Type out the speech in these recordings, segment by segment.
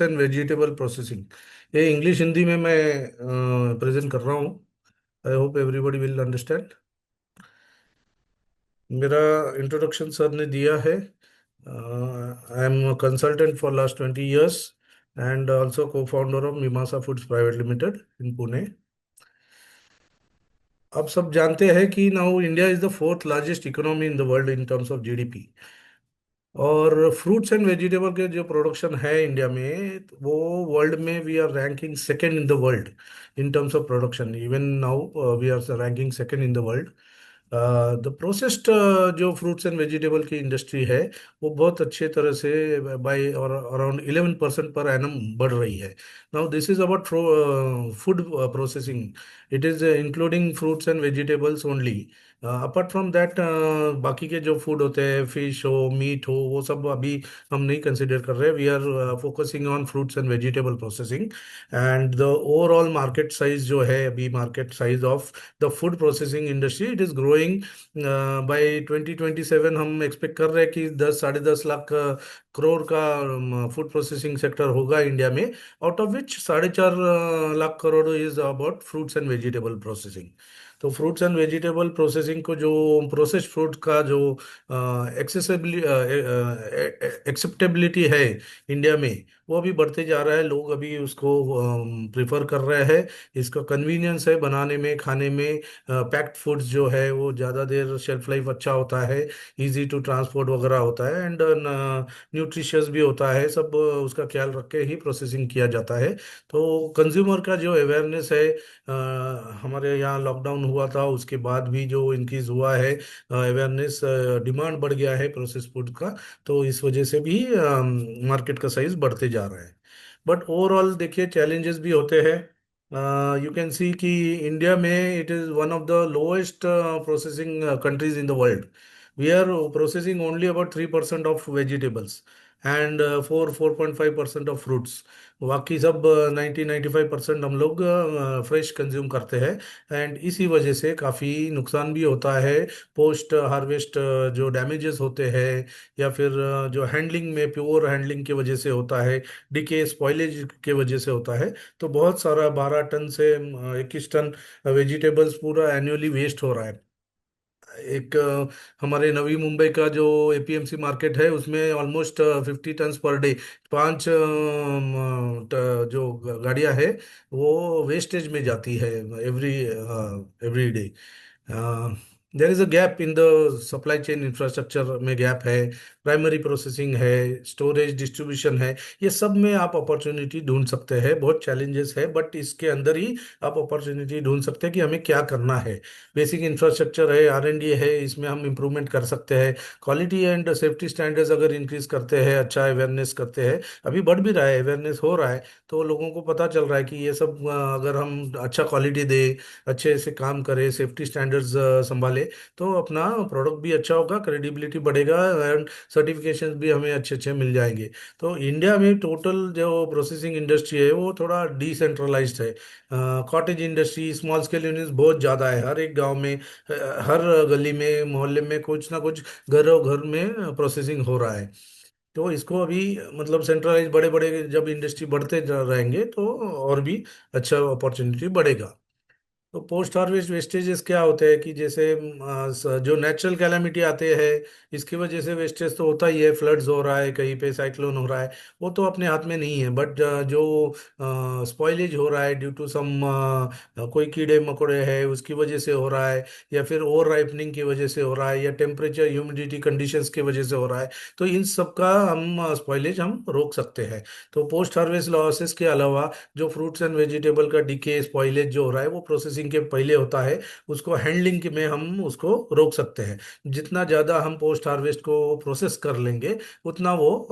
Fruits and vegetable processing. ये English Hindi में मैं प्रेजेंट कर रहा हूँ। I hope everybody will understand. मेरा इंट्रोडक्शन सर ने दिया है। I am consultant for last 20 years and also को फाउंडर ऑफ मीमांसा फूड्स प्राइवेट लिमिटेड इन पुणे। आप सब जानते हैं कि now India is the fourth largest economy in the world in terms of GDP. और फ्रूट्स एंड वेजिटेबल के जो प्रोडक्शन है इंडिया में, वो वर्ल्ड में we are ranking second in the world in terms of production. Even now we are ranking second in the world. The processed जो fruits and vegetable की industry है, वो बहुत अच्छे तरह से बाय और अराउंड 11% पर एनम बढ़ रही है। Now this is about food processing. It is including fruits and vegetables only. Apart from that बाकी के जो फूड होते हैं, फिश हो, मीट हो, वो सब अभी हम नहीं कंसिडर कर रहे। We are focusing on fruits and vegetable processing. And the overall market size जो है, अभी market size of the food processing industry, it is growing. By 2027 हम एक्सपेक्ट कर रहे हैं कि 10 साढ़े 10 लाख करोड़ का फूड प्रोसेसिंग सेक्टर होगा इंडिया में। Out of which 4.5 lakh crore is about fruits and vegetable processing. तो फ्रूट्स एंड वेजिटेबल प्रोसेसिंग को, जो प्रोसेस्ड फ्रूट का जो एक्सेसिबिलिटी एक्सेप्टेबिलिटी है इंडिया में, वो अभी बढ़ते जा रहा है। लोग अभी उसको प्रिफर कर रहे हैं। इसका कन्वीनियंस है बनाने में, खाने में। पैक्ड फूड्स जो है वो ज़्यादा देर शेल्फ लाइफ अच्छा होता है, इजी टू ट्रांसपोर्ट वगैरह होता है, एंड न्यूट्रिशियस भी होता है। सब उसका ख्याल रख के ही प्रोसेसिंग किया जाता है। तो कंज्यूमर का जो अवेयरनेस है, हमारे यहाँ लॉकडाउन हुआ था, उसके बाद भी जो इंक्रीज हुआ है अवेयरनेस, डिमांड बढ़ गया है प्रोसेस फूड का। तो इस वजह से भी मार्केट का साइज बढ़ते जा रहा है। बट ओवरऑल देखिए, चैलेंजेस भी होते हैं। यू कैन सी कि इंडिया में it is one of the lowest processing countries in the world. We are processing only about 3% of vegetables and 4.5% of fruits. बाकी सब 90-95% हम लोग फ्रेश कंज्यूम करते हैं। एंड इसी वजह से काफ़ी नुकसान भी होता है। पोस्ट हार्वेस्ट जो डैमेजेस होते हैं, या फिर जो हैंडलिंग में, प्योर हैंडलिंग की वजह से होता है, डिके स्पॉइलेज के वजह से होता है। तो बहुत सारा 12 टन से 21 टन वेजिटेबल्स पूरा एनुअली वेस्ट हो रहा है। एक हमारे नवी मुंबई का जो एपीएमसी मार्केट है, उसमें ऑलमोस्ट 50 टन्स पर डे, पांच जो गाड़ियां है, वो वेस्टेज में जाती है every every day. There is a gap in the supply chain infrastructure में, गैप है। प्राइमरी प्रोसेसिंग है, स्टोरेज डिस्ट्रीब्यूशन है। ये सब में आप अपॉर्चुनिटी ढूंढ सकते हैं। बहुत चैलेंजेस है, बट इसके अंदर ही आप अपॉर्चुनिटी ढूंढ सकते हैं कि हमें क्या करना है। बेसिक इंफ्रास्ट्रक्चर है, आर एंड डी है, इसमें हम इम्प्रूवमेंट कर सकते हैं। क्वालिटी एंड सेफ्टी स्टैंडर्ड्स अगर इंक्रीज करते हैं, अच्छा अवेयरनेस करते हैं, अभी बढ़ भी रहा है, अवेयरनेस हो रहा है। तो लोगों को पता चल रहा है कि ये सब अगर हम अच्छा क्वालिटी दे, अच्छे से काम करें, सेफ्टी स्टैंडर्ड्स संभाले, तो अपना प्रोडक्ट भी अच्छा होगा, क्रेडिबिलिटी बढ़ेगा, एंड सर्टिफिकेशंस भी हमें अच्छे अच्छे मिल जाएंगे। तो इंडिया में टोटल जो प्रोसेसिंग इंडस्ट्री है, वो थोड़ा डिसेंट्रलाइज्ड है। Cottage industry, small scale units बहुत ज़्यादा है। हर एक गांव में, हर गली में, मोहल्ले में कुछ ना कुछ घरों घर में प्रोसेसिंग हो रहा है। तो इसको अभी, मतलब सेंट्रलाइज, बड़े बड़े जब इंडस्ट्री बढ़ते रहेंगे, तो और भी अच्छा अपॉर्चुनिटी बढ़ेगा। तो पोस्ट हार्वेस्ट वेस्टेजेस क्या होते हैं कि जैसे जो नेचुरल कैलामिटी आते हैं, इसकी वजह से वेस्टेज तो होता ही है। फ्लड्स हो रहा है, कहीं पे साइक्लोन हो रहा है, वो तो अपने हाथ में नहीं है। बट जो स्पॉइलेज हो रहा है ड्यू टू सम, कोई कीड़े मकोड़े हैं उसकी वजह से हो रहा है, या फिर ओवर राइपनिंग की वजह से हो रहा है, या टेम्परेचर ह्यूमिडिटी कंडीशंस की वजह से हो रहा है, तो इन सब का हम स्पॉइलेज हम रोक सकते हैं। तो पोस्ट हार्वेस्ट लॉसेस के अलावा जो फ्रूट्स एंड वेजिटेबल का डिके स्पॉइलेज जो हो रहा है, वो प्रोसेसिंग के पहले होता है। उसको हैंडलिंग में हम उसको रोक सकते हैं। जितना ज़्यादा हम पोस्ट हार्वेस्ट को प्रोसेस कर लेंगे, उतना वो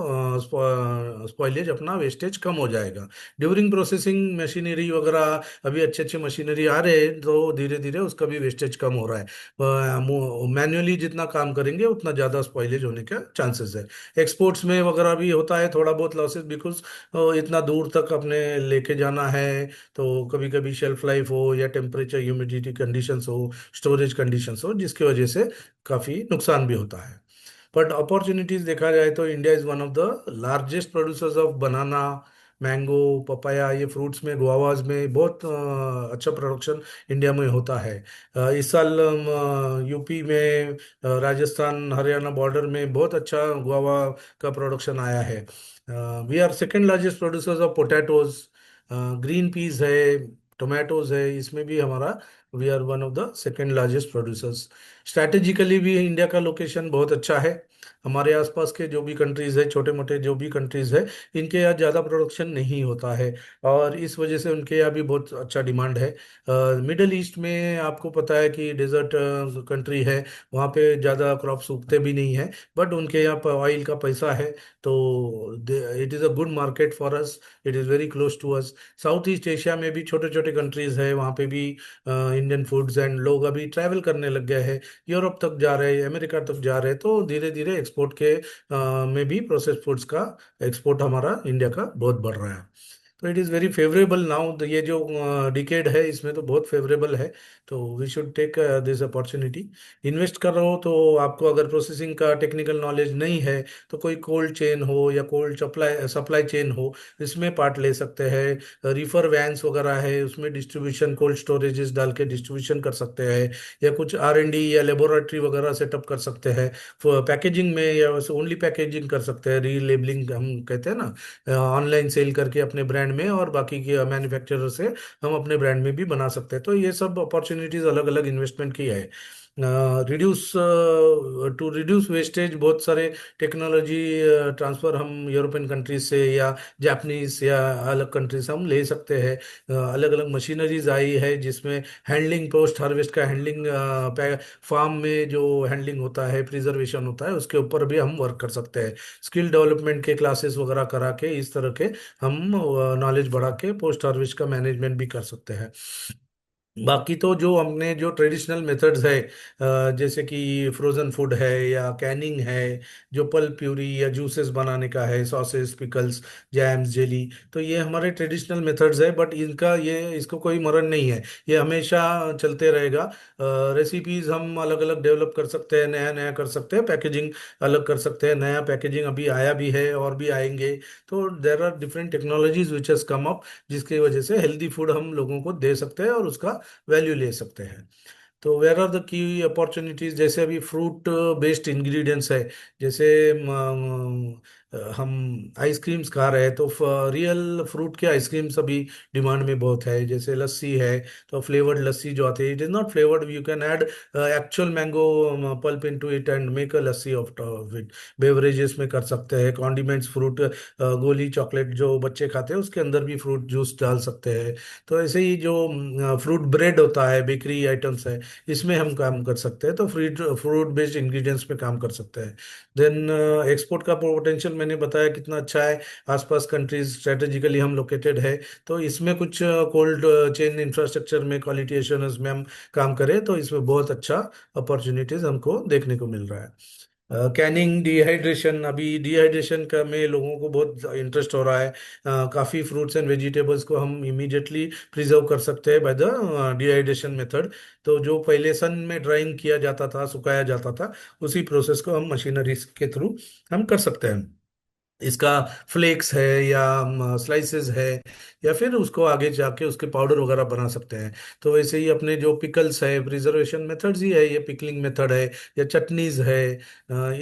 स्पॉइलेज, अपना वेस्टेज कम हो जाएगा। ड्यूरिंग प्रोसेसिंग मशीनरी वगैरह, अभी अच्छे अच्छे मशीनरी आ रहे हैं, तो धीरे धीरे उसका भी वेस्टेज कम हो रहा है। मैन्युअली जितना काम करेंगे, उतना ज़्यादा स्पॉइलेज होने का चांसेस है। एक्सपोर्ट्स में वगैरह भी होता है थोड़ा बहुत लॉसेस, बिकॉज इतना दूर तक अपने लेके जाना है। तो कभी कभी शेल्फ लाइफ हो, या टेम्परेचर ह्यूमिडिटी कंडीशंस हो, स्टोरेज कंडीशंस हो, जिसकी वजह से काफ़ी नुकसान भी होता है। बट अपॉर्चुनिटीज देखा जाए तो India is one of the largest producers of banana, mango, papaya, ये फ्रूट्स में, गुआवाज में बहुत अच्छा प्रोडक्शन इंडिया में होता है। इस साल यूपी में, राजस्थान हरियाणा बॉर्डर में बहुत अच्छा गुआवा का प्रोडक्शन आया है। We are second largest producers of potatoes, green peas है, टोमेटोज है, इसमें भी हमारा, we are one of the second largest producers. Strategically भी इंडिया का लोकेशन बहुत अच्छा है। हमारे आसपास के जो भी कंट्रीज है, छोटे मोटे जो भी कंट्रीज है, इनके यहाँ ज़्यादा प्रोडक्शन नहीं होता है, और इस वजह से उनके यहाँ भी बहुत अच्छा डिमांड है। मिडल ईस्ट में आपको पता है कि डेजर्ट कंट्री है, वहाँ पे ज़्यादा क्रॉप्स उगते भी नहीं है, बट उनके यहाँ पर ऑयल का पैसा है, तो it is a good market for us, it is very close to us. South East Asia में भी छोटे छोटे कंट्रीज है, वहाँ पे भी इंडियन फूड्स, एंड लोग अभी ट्रैवल करने लग गए हैं, यूरोप तक जा रहे हैं, अमेरिका तक जा रहे हैं, तो धीरे धीरे एक्सपोर्ट के में भी प्रोसेस फूड्स का एक्सपोर्ट हमारा इंडिया का बहुत बढ़ रहा है। तो it is very favourable now, तो ये जो डिकेड है इसमें तो बहुत फेवरेबल है, तो we should take this opportunity. Invest कर रहे हो तो आपको अगर प्रोसेसिंग का टेक्निकल नॉलेज नहीं है, तो कोई कोल्ड चेन हो या कोल्ड सप्लाई सप्लाई चेन हो, इसमें पार्ट ले सकते हैं। रिफर वैन्स वगैरह है, उसमें डिस्ट्रीब्यूशन, कोल्ड स्टोरेजेस डाल के डिस्ट्रीब्यूशन कर सकते हैं, या कुछ R&D या लेबोरेटरी वगैरह सेटअप कर सकते हैं। पैकेजिंग में या ओनली पैकेजिंग कर सकते हैं, रीलेबलिंग हम कहते हैं ना, ऑनलाइन सेल करके अपने ब्रांड में, और बाकी के मैन्युफैक्चरर से हम अपने ब्रांड में भी बना सकते हैं। तो ये सब अपॉर्चुनिटीज अलग अलग इन्वेस्टमेंट की है। रिड्यूस टू रिड्यूस वेस्टेज, बहुत सारे टेक्नोलॉजी ट्रांसफर हम यूरोपियन कंट्रीज से या जापानीज या अलग कंट्री से हम ले सकते हैं। अलग अलग मशीनरीज आई है जिसमें हैंडलिंग, पोस्ट हार्वेस्ट का हैंडलिंग, फार्म में जो हैंडलिंग होता है, प्रिजर्वेशन होता है, उसके ऊपर भी हम वर्क कर सकते हैं। स्किल डेवलपमेंट के क्लासेस वगैरह करा के इस तरह के हम नॉलेज बढ़ा के पोस्ट हार्वेस्ट का मैनेजमेंट भी कर सकते हैं। बाकी तो जो हमने जो ट्रेडिशनल मेथड्स है, जैसे कि फ्रोजन फूड है या कैनिंग है, जो पल्प प्यूरी या जूसेस बनाने का है, सॉसेस, पिकल्स, जैम्स, जेली, तो ये हमारे ट्रेडिशनल मेथड्स है, बट इनका ये इसको कोई मरण नहीं है, ये हमेशा चलते रहेगा। रेसिपीज हम अलग अलग डेवलप कर सकते हैं, नया नया कर सकते हैं, पैकेजिंग अलग कर सकते हैं, नया पैकेजिंग अभी आया भी है और भी आएंगे। तो there are different technologies which has come up, जिसकी वजह से हेल्दी फूड हम लोगों को दे सकते हैं और उसका वैल्यू ले सकते हैं। तो where are the key opportunities, जैसे अभी फ्रूट बेस्ड इंग्रेडिएंट्स है, जैसे हम आइसक्रीम्स खा रहे हैं, तो रियल फ्रूट के आइसक्रीम्स अभी डिमांड में बहुत है। जैसे लस्सी है, तो फ्लेवर्ड लस्सी जो आती है, it is not flavoured, you can add actual mango pulp into it and make a lassi of it. Beverages में कर सकते हैं, कॉन्डिमेंट्स, फ्रूट गोली चॉकलेट जो बच्चे खाते हैं उसके अंदर भी फ्रूट जूस डाल सकते हैं। तो ऐसे ही जो फ्रूट ब्रेड होता है, बेकरी आइटम्स है, इसमें हम काम कर सकते हैं, तो फ्रूट फ्रूट बेस्ड इंग्रेडिएंट्स पे काम कर सकते हैं। देन एक्सपोर्ट का पोटेंशियल मैंने बताया कितना अच्छा है। आसपास कंट्रीज स्ट्रेटेजिकली हम लोकेटेड है, तो इसमें कुछ कोल्ड चेन इंफ्रास्ट्रक्चर में, क्वालिटी एश्योरेंस में हम काम करें, तो इसमें बहुत अच्छा अपॉर्चुनिटीज हमको देखने को मिल रहा है। कैनिंग, डिहाइड्रेशन, अभी डिहाइड्रेशन का में लोगों को बहुत इंटरेस्ट हो रहा है। काफ़ी फ्रूट्स एंड वेजिटेबल्स को हम इमीडिएटली प्रिजर्व कर सकते हैं बाय द डिहाइड्रेशन मेथड। तो जो पहले सन में ड्राइंग किया जाता था, सुखाया जाता था, उसी प्रोसेस को हम मशीनरी के थ्रू हम कर सकते हैं। इसका फ्लेक्स है या स्लाइसेस है, या फिर उसको आगे जाके उसके पाउडर वगैरह बना सकते हैं। तो वैसे ही अपने जो पिकल्स है, प्रिजर्वेशन मेथड्स ही है, ये पिकलिंग मेथड है, या चटनीज है,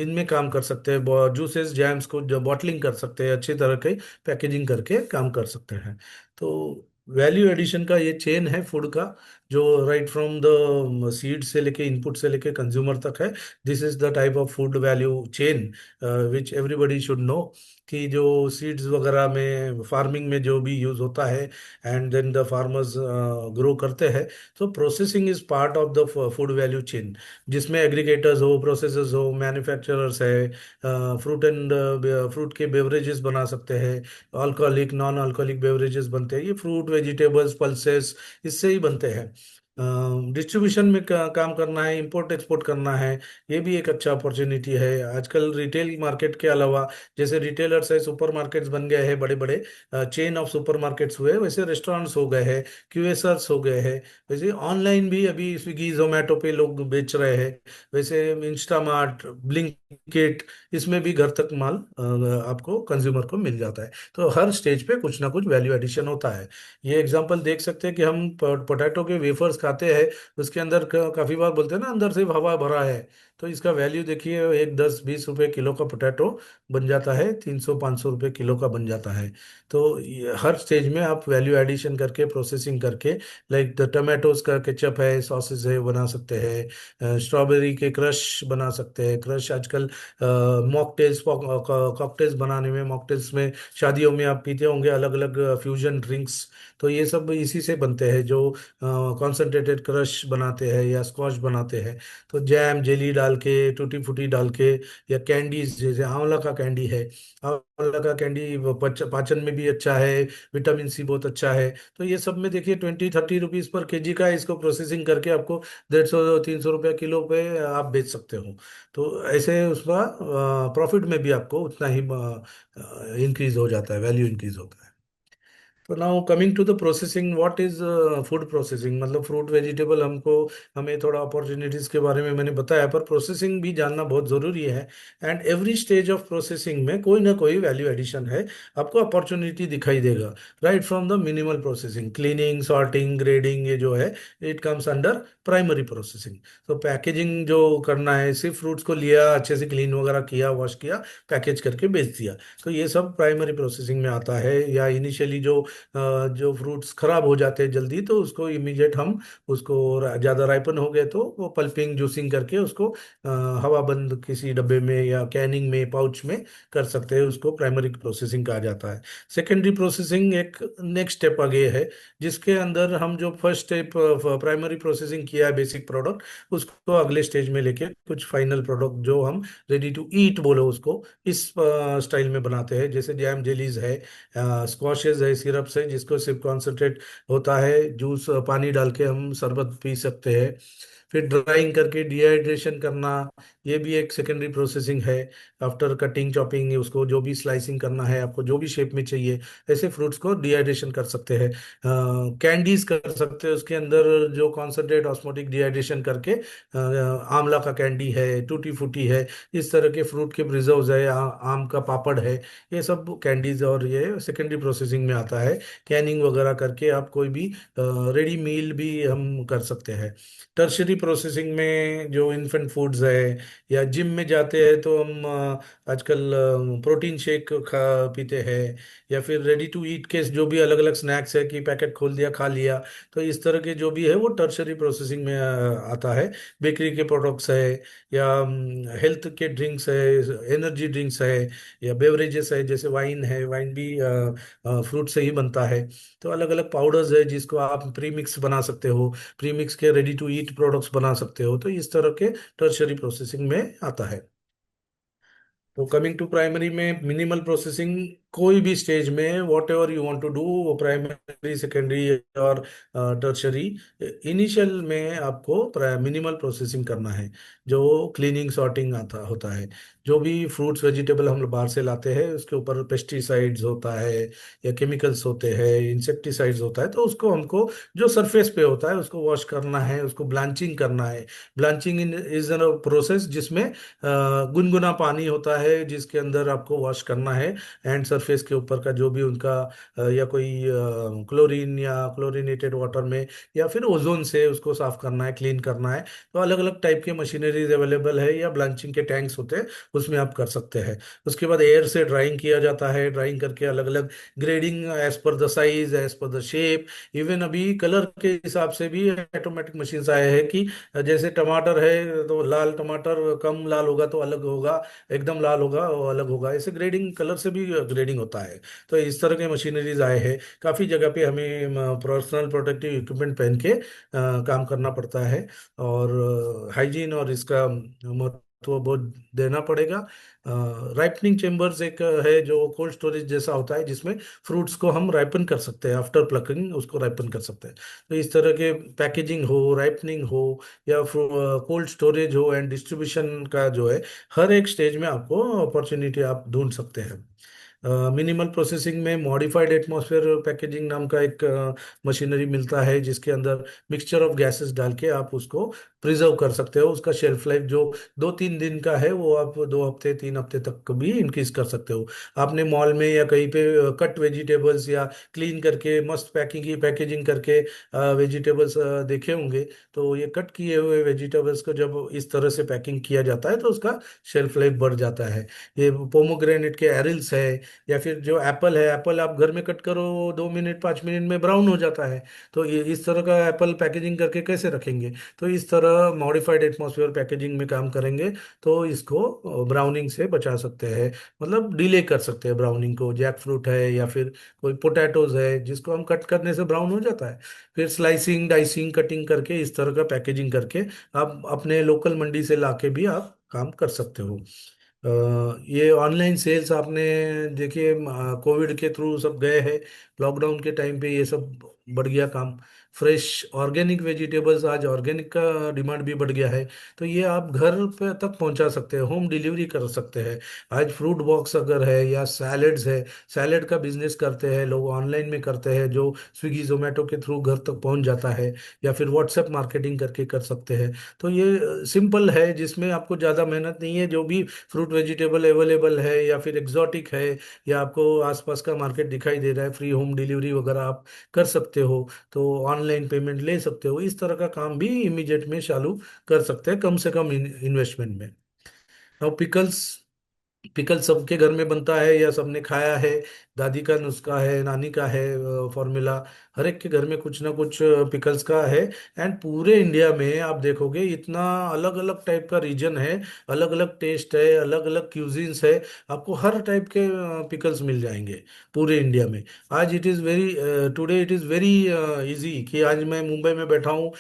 इनमें काम कर सकते हैं। जूसेस, जैम्स को जो बॉटलिंग कर सकते हैं, अच्छी तरह की पैकेजिंग करके काम कर सकते हैं। तो वैल्यू एडिशन का ये चेन है फूड का, जो राइट फ्रॉम द सीड से लेके, इनपुट से लेके कंज्यूमर तक है। This is the type of food value chain which everybody should know, कि जो सीड्स वगैरह में, फार्मिंग में जो भी यूज होता है, and then the farmers grow करते हैं, तो processing is part of the food value chain, जिसमें एग्रीगेटर्स हो, प्रोसेसर्स हो, मैन्युफैक्चरर्स है, फ्रूट के बेवरेजेस बना सकते हैं, अल्कोहलिक, नॉन अल्कोहलिक बेवरेजेस बनते हैं, ये फ्रूट, वेजिटेबल्स, पल्सेस, इससे ही बनते हैं। डिस्ट्रीब्यूशन में काम करना है, इंपोर्ट एक्सपोर्ट करना है, ये भी एक अच्छा अपॉर्चुनिटी है आजकल। रिटेल मार्केट के अलावा जैसे रिटेलर्स है, सुपर मार्केट्स बन गए हैं, बड़े बड़े चेन ऑफ सुपर मार्केट्स हुए, वैसे रेस्टोरेंट्स हो गए हैं, क्यूएसआर्स हो गए हैं। वैसे ऑनलाइन भी अभी स्विगी जोमेटो पे लोग बेच रहे हैं। वैसे इंस्टामार्ट, ब्लिंकिट, इसमें भी घर तक माल आपको कंज्यूमर को मिल जाता है। तो हर स्टेज पे कुछ ना कुछ वैल्यू एडिशन होता है। ये एग्जांपल देख सकते हैं कि हम पोटैटो के वेफर्स खाते हैं, उसके अंदर काफी बार बोलते हैं ना अंदर से हवा भरा है। तो इसका वैल्यू देखिए, एक 10-20 रुपए किलो का पोटैटो बन जाता है, 300-500 रुपए किलो का बन जाता है। तो हर स्टेज में आप वैल्यू एडिशन करके, प्रोसेसिंग करके, लाइक द टमाटोज का केचप है, सॉसेज है, बना सकते हैं। स्ट्रॉबेरी के क्रश बना सकते हैं। क्रश आजकल मॉकटेल्स, कॉकटेल्स बनाने में, मॉकटेल्स में शादियों में आप पीते होंगे अलग अलग फ्यूजन ड्रिंक्स। तो ये सब इसी से बनते हैं, जो कॉन्सेंट्रेटेड क्रश बनाते हैं या स्क्वॉश बनाते हैं। तो जैम जेली डाल के, टूटी फूटी डाल के, या कैंडीज जैसे आंवला का कैंडी है, आंवला का कैंडी वो पाचन में भी अच्छा है, विटामिन सी बहुत अच्छा है। तो ये सब में देखिए 20-30 रुपीज पर केजी का है, इसको प्रोसेसिंग करके आपको 150-300 रुपया किलो पे आप बेच सकते हो। तो ऐसे उसका प्रॉफिट में भी आपको उतना ही इंक्रीज हो जाता है, वैल्यू इंक्रीज होता है। तो now coming to the processing, what is food processing, मतलब फ्रूट वेजिटेबल हमको, हमें थोड़ा अपॉर्चुनिटीज के बारे में मैंने बताया, पर प्रोसेसिंग भी जानना बहुत जरूरी है। And every stage of processing में कोई ना कोई वैल्यू एडिशन है, आपको अपॉर्चुनिटी दिखाई देगा। Right from the minimal processing, cleaning, sorting, grading, ये जो है it comes under primary processing. तो पैकेजिंग जो करना है, सिर्फ फ्रूट्स को लिया, अच्छे से क्लीन वगैरह किया, वॉश किया, पैकेज करके बेच दिया, तो ये सब प्राइमरी प्रोसेसिंग में आता है। या इनिशियली जो फ्रूट्स खराब हो जाते हैं जल्दी, तो उसको इमीडिएट हम उसको ज़्यादा राइपन हो गए तो वो पल्पिंग, जूसिंग करके उसको हवा बंद किसी डब्बे में या कैनिंग में, पाउच में कर सकते हैं, उसको प्राइमरी प्रोसेसिंग कहा जाता है। सेकेंडरी प्रोसेसिंग एक नेक्स्ट स्टेप आगे है, जिसके अंदर हम जो फर्स्ट स्टेप प्राइमरी प्रोसेसिंग किया है बेसिक प्रोडक्ट, उसको अगले स्टेज में लेके कुछ फाइनल प्रोडक्ट जो हम रेडी टू ईट बोलो उसको, इस स्टाइल में बनाते हैं। जैसे जैम जेलीज है, स्क्वॉशेज है, सिरप्स है, जिसको सिर्फ कॉन्सेंट्रेट होता है, जूस पानी डाल के हम शरबत पी सकते हैं। फिर ड्राइंग करके डिहाइड्रेशन करना, ये भी एक सेकेंडरी प्रोसेसिंग है। आफ्टर कटिंग, चॉपिंग, उसको जो भी स्लाइसिंग करना है, आपको जो भी शेप में चाहिए, ऐसे फ्रूट्स को डिहाइड्रेशन कर सकते हैं। कैंडीज कर सकते हैं, उसके अंदर जो कॉन्सेंट्रेट ऑस्मोटिक डिहाइड्रेशन करके आंवला का कैंडी है, टूटी फूटी है, इस तरह के फ्रूट के प्रिजर्व्स है, आम का पापड़ है, ये सब कैंडीज और ये सेकेंडरी प्रोसेसिंग में आता है। कैनिंग वगैरह करके आप कोई भी रेडी मील भी हम कर सकते हैं। टर्शरी प्रोसेसिंग में जो इन्फेंट फूड्स है, या जिम में जाते हैं तो हम आजकल प्रोटीन शेक खा पीते हैं, या फिर रेडी टू ईट के जो भी अलग अलग स्नैक्स है कि पैकेट खोल दिया खा लिया, तो इस तरह के जो भी है वो टर्शरी प्रोसेसिंग में आता है। बेकरी के प्रोडक्ट्स है, या हेल्थ के ड्रिंक्स है, एनर्जी ड्रिंक्स है, या बेवरेजेस है, जैसे वाइन है, वाइन भी फ्रूट से ही बनता है। तो अलग अलग पाउडर्स है जिसको आप प्री मिक्स बना सकते हो, प्री मिक्स के रेडी टू ईट प्रोडक्ट्स बना सकते हो, तो इस तरह के टर्शरी प्रोसेसिंग में आता है। तो कमिंग टू प्राइमरी में मिनिमल प्रोसेसिंग, कोई भी स्टेज में whatever you want to do, वो प्राइमरी, सेकेंडरी और टर्शरी, इनिशियल में आपको मिनिमल प्रोसेसिंग करना है, जो क्लीनिंग, सॉर्टिंग आता होता है। जो भी फ्रूट्स वेजिटेबल हम लोग बाहर से लाते हैं, उसके ऊपर पेस्टिसाइड्स होता है, या केमिकल्स होते हैं, इंसेक्टिसाइड्स होता है, तो उसको हमको जो सरफेस पे होता है उसको वॉश करना है, उसको ब्लांचिंग करना है। Blanching in is a process जिसमें गुनगुना पानी होता है, जिसके अंदर आपको वॉश करना है, एंड सरफेस के ऊपर का जो भी उनका या कोई क्लोरीन या क्लोरीनेटेड वाटर में, या फिर ओजोन से उसको साफ करना है, क्लीन करना है। तो अलग अलग टाइप के मशीनरीज अवेलेबल है, या ब्लांचिंग के टैंक्स होते हैं, उसमें आप कर सकते हैं। उसके बाद एयर से ड्राइंग किया जाता है, ड्राइंग करके अलग अलग grading as per the size, as per the shape, even अभी कलर के हिसाब से भी ऑटोमेटिक मशीन्स आए हैं कि जैसे टमाटर है तो लाल टमाटर कम लाल होगा तो अलग होगा, एकदम लाल होगा वो अलग होगा, ऐसे ग्रेडिंग, कलर से भी ग्रेडिंग होता है। तो इस तरह के मशीनरीज आए हैं। काफ़ी जगह पे हमें पर्सनल प्रोटेक्टिव इक्विपमेंट पहन के काम करना पड़ता है, और हाइजीन और इसका तो बहुत देना पड़ेगा। राइपनिंग चेम्बर्स एक है जो कोल्ड स्टोरेज जैसा होता है, जिसमें फ्रूट्स को हम राइपन कर सकते हैं, आफ्टर प्लकिंग उसको राइपन कर सकते हैं। तो इस तरह के पैकेजिंग हो, राइपनिंग हो, या कोल्ड स्टोरेज हो एंड डिस्ट्रीब्यूशन का जो है, हर एक स्टेज में आपको अपॉर्चुनिटी आप ढूंढ सकते हैं। मिनिमल प्रोसेसिंग में मॉडिफाइड एटमॉस्फेयर पैकेजिंग नाम का एक मशीनरी मिलता है, जिसके अंदर मिक्सचर ऑफ गैसेस डाल के आप उसको प्रिजर्व कर सकते हो। उसका शेल्फ लाइफ जो 2-3 दिन का है, वो आप 2 हफ्ते 3 हफ्ते तक भी इंक्रीज कर सकते हो। आपने मॉल में या कहीं पे कट वेजिटेबल्स या क्लीन करके मस्त पैकिंग की पैकेजिंग करके वेजिटेबल्स देखे होंगे। तो ये कट किए हुए वेजिटेबल्स को जब इस तरह से पैकिंग किया जाता है तो उसका शेल्फ लाइफ बढ़ जाता है। ये पोमोग्रेनेट के एरिल्स है, या फिर जो एप्पल है, एप्पल आप घर में कट करो 2 मिनट 5 मिनट में ब्राउन हो जाता है। तो ये इस तरह का एप्पल पैकेजिंग करके कैसे रखेंगे? तो इस तरह मॉडिफाइड एटमॉस्फेयर पैकेजिंग में काम करेंगे तो इसको ब्राउनिंग से बचा सकते हैं, मतलब डिले कर सकते हैं ब्राउनिंग को। जैक फ्रूट है या फिर कोई पोटैटोज है जिसको हम कट करने से ब्राउन हो जाता है, फिर स्लाइसिंग डाइसिंग कटिंग करके इस तरह का पैकेजिंग करके आप अपने लोकल मंडी से लाके भी आप काम कर सकते हो। ये ऑनलाइन सेल्स आपने देखिए, कोविड के थ्रू सब गए हैं। लॉकडाउन के टाइम पे ये सब बढ़ गया काम। फ्रेश ऑर्गेनिक वेजिटेबल्स, आज ऑर्गेनिक का डिमांड भी बढ़ गया है। तो ये आप घर पे तक पहुंचा सकते हैं, होम डिलीवरी कर सकते हैं। आज फ्रूट बॉक्स अगर है या सैलेड्स है, सैलेड का बिजनेस करते हैं लोग, ऑनलाइन में करते हैं, जो स्विगी जोमेटो के थ्रू घर तक पहुंच जाता है, या फिर व्हाट्सएप मार्केटिंग करके कर सकते हैं। तो ये सिंपल है, जिसमें आपको ज़्यादा मेहनत नहीं है। जो भी फ्रूट वेजिटेबल अवेलेबल है या फिर एग्जॉटिक है, या आपको आसपास का मार्केट दिखाई दे रहा है, फ्री होम डिलीवरी वगैरह आप कर सकते हो। तो ऑनलाइन पेमेंट ले सकते हो, इस तरह का काम भी इमीडिएट में चालू कर सकते हैं कम से कम इन्वेस्टमेंट में। अब पिकल्स, पिकल सबके घर में बनता है या सबने खाया है। दादी का नुस्खा है, नानी का है फॉर्मूला, हर एक के घर में कुछ ना कुछ पिकल्स का है। एंड पूरे इंडिया में आप देखोगे इतना अलग अलग टाइप का रीजन है, अलग अलग टेस्ट है, अलग अलग क्यूजिन्स है। आपको हर टाइप के पिकल्स मिल जाएंगे पूरे इंडिया में। आज it is very, today it is very easy कि आज मैं मुंबई में बैठा हूँ,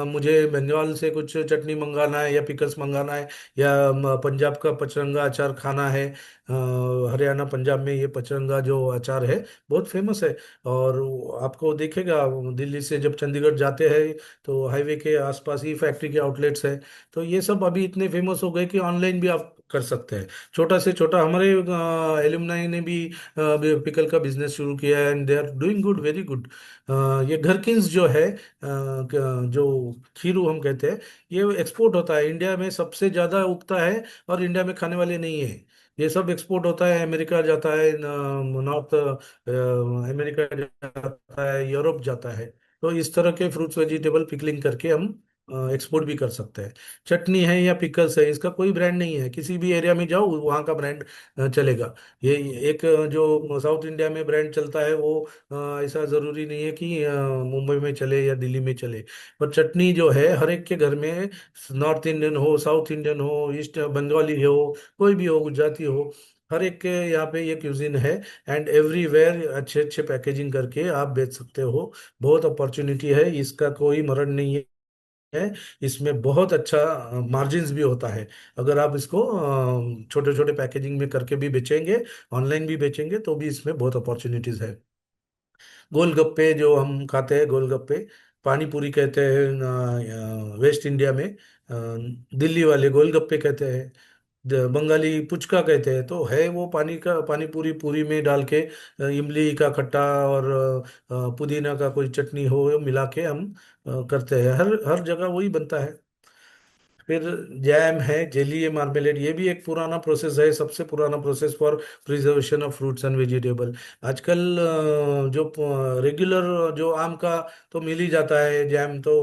मुझे बंगाल से कुछ चटनी मंगाना है या पिकल्स मंगाना है, या पंजाब का पचरंगा अचार खाना है। हरियाणा पंजाब में ये पचरंगा जो अचार है बहुत फेमस है। और आपको देखेगा, दिल्ली से जब चंडीगढ़ जाते हैं तो हाईवे के आसपास ही फैक्ट्री के आउटलेट्स है। तो ये सब अभी इतने फेमस हो गए कि ऑनलाइन भी आप कर सकते हैं। छोटा से छोटा हमारे एलुमनाई ने भी पिकल का बिजनेस शुरू किया है, and they are doing good, very good. ये घरकिंस जो है, जो खीरू हम कहते हैं, ये एक्सपोर्ट होता है, इंडिया में सबसे ज्यादा उगता है और इंडिया में खाने वाले नहीं है। ये सब एक्सपोर्ट होता है, अमेरिका जाता है, नॉर्थ अमेरिका जाता है, यूरोप जाता है। तो इस तरह के फ्रूट्स वेजिटेबल पिकलिंग करके हम एक्सपोर्ट भी कर सकते हैं। चटनी है या पिकल्स है, इसका कोई ब्रांड नहीं है, किसी भी एरिया में जाओ वहाँ का ब्रांड चलेगा। ये एक जो साउथ इंडिया में ब्रांड चलता है वो ऐसा जरूरी नहीं है कि मुंबई में चले या दिल्ली में चले। पर चटनी जो है हर एक के घर में, नॉर्थ इंडियन हो, साउथ इंडियन हो, ईस्ट बंगाली हो, कोई भी हो, गुजराती हो, हर एक के यहाँ पे ये क्यूजिन है। एंड एवरीवेयर अच्छे अच्छे पैकेजिंग करके आप बेच सकते हो। बहुत अपॉर्चुनिटी है, इसका कोई मरण नहीं है। इसमें बहुत अच्छा मार्जिन्स भी होता है। अगर आप इसको छोटे छोटे पैकेजिंग में करके भी बेचेंगे, ऑनलाइन भी बेचेंगे, तो भी इसमें बहुत अपॉर्चुनिटीज है। गोलगप्पे जो हम खाते हैं, गोलगप्पे पानी पूरी कहते हैं वेस्ट इंडिया में, दिल्ली वाले गोलगप्पे कहते हैं, बंगाली पुचका कहते हैं। तो है वो पानी का, पानी पूरी पूरी में डाल के इमली का खट्टा और पुदीना का कोई चटनी हो मिला के हम करते हैं, हर हर जगह वही बनता है। फिर जैम है, जेली है, मार्मेलेड, ये भी एक पुराना प्रोसेस है, सबसे पुराना process for preservation of fruits and vegetable. आजकल जो रेगुलर जो आम का तो मिल ही जाता है, जैम तो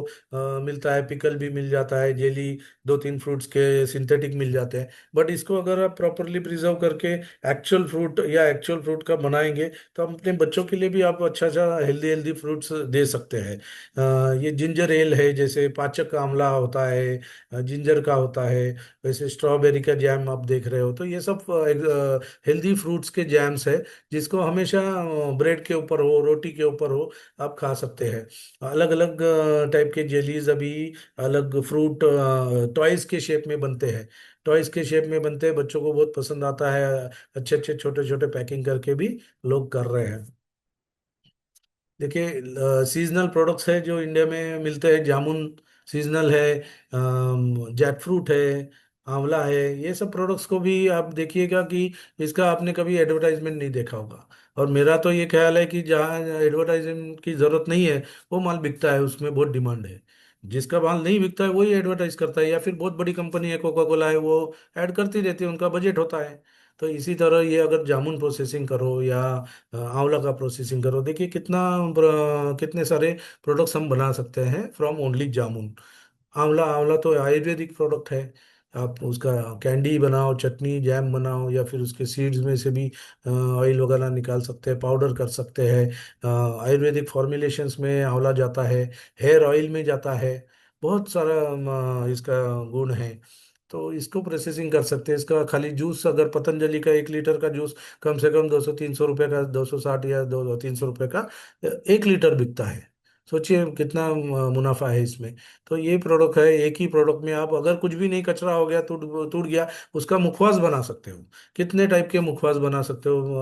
मिलता है, पिकल भी मिल जाता है, जेली 2-3 फ्रूट्स के सिंथेटिक मिल जाते हैं। बट इसको अगर आप प्रॉपरली प्रिजर्व करके एक्चुअल फ्रूट या एक्चुअल फ्रूट का बनाएंगे, तो हम अपने बच्चों के लिए भी आप अच्छा अच्छा हेल्दी हेल्दी फ्रूट्स दे सकते हैं। ये जिंजर एल है, जैसे पाचक आंवला होता है, जिंजर का होता है, वैसे स्ट्रॉबेरी का जैम आप देख रहे हो, तो ये सब हेल्दी फ्रूट्स के जैम्स है, जिसको हमेशा ब्रेड के ऊपर हो, रोटी के ऊपर हो, आप खा सकते हैं। अलग अलग टाइप के जेलीज अभी अलग फ्रूट टॉयज के शेप में बनते हैं, टॉयज के शेप में बनते हैं, बच्चों को बहुत पसंद आता है। अच्छे अच्छे छोटे छोटे पैकिंग करके भी लोग कर रहे हैं। देखिए सीजनल प्रोडक्ट्स है जो इंडिया में मिलते हैं, जामुन सीजनल है, जैक फ्रूट है, आंवला है, ये सब प्रोडक्ट्स को भी आप देखिएगा कि इसका आपने कभी एडवर्टाइजमेंट नहीं देखा होगा। और मेरा तो ये ख्याल है कि जहाँ एडवर्टाइजमेंट की जरूरत नहीं है वो माल बिकता है, उसमें बहुत डिमांड है। जिसका माल नहीं बिकता है वही एडवर्टाइज करता है, या फिर बहुत बड़ी कंपनी है कोका कोला है, वो ऐड करती रहती है, उनका बजट होता है। तो इसी तरह ये अगर जामुन प्रोसेसिंग करो या आंवला का प्रोसेसिंग करो, देखिए कितने सारे प्रोडक्ट्स हम बना सकते हैं फ्रॉम ओनली जामुन। आंवला आंवला तो आयुर्वेदिक प्रोडक्ट है, आप उसका कैंडी बनाओ, चटनी जैम बनाओ, या फिर उसके सीड्स में से भी ऑयल वगैरह निकाल सकते हैं, पाउडर कर सकते हैं। आयुर्वेदिक फॉर्मुलेशंस में आंवला जाता है, हेयर ऑयल में जाता है, बहुत सारा इसका गुण है। तो इसको प्रोसेसिंग कर सकते हैं। इसका खाली जूस, अगर पतंजलि का 1 लीटर का जूस कम से कम 200-300 रुपये का, 260 या 200-300 रुपये का 1 लीटर बिकता है। सोचिए कितना मुनाफा है इसमें। तो ये प्रोडक्ट है, एक ही प्रोडक्ट में आप अगर कुछ भी नहीं, कचरा हो गया, टूट टूट गया, उसका मुखवास बना सकते हो। कितने टाइप के मुखवास बना सकते हो,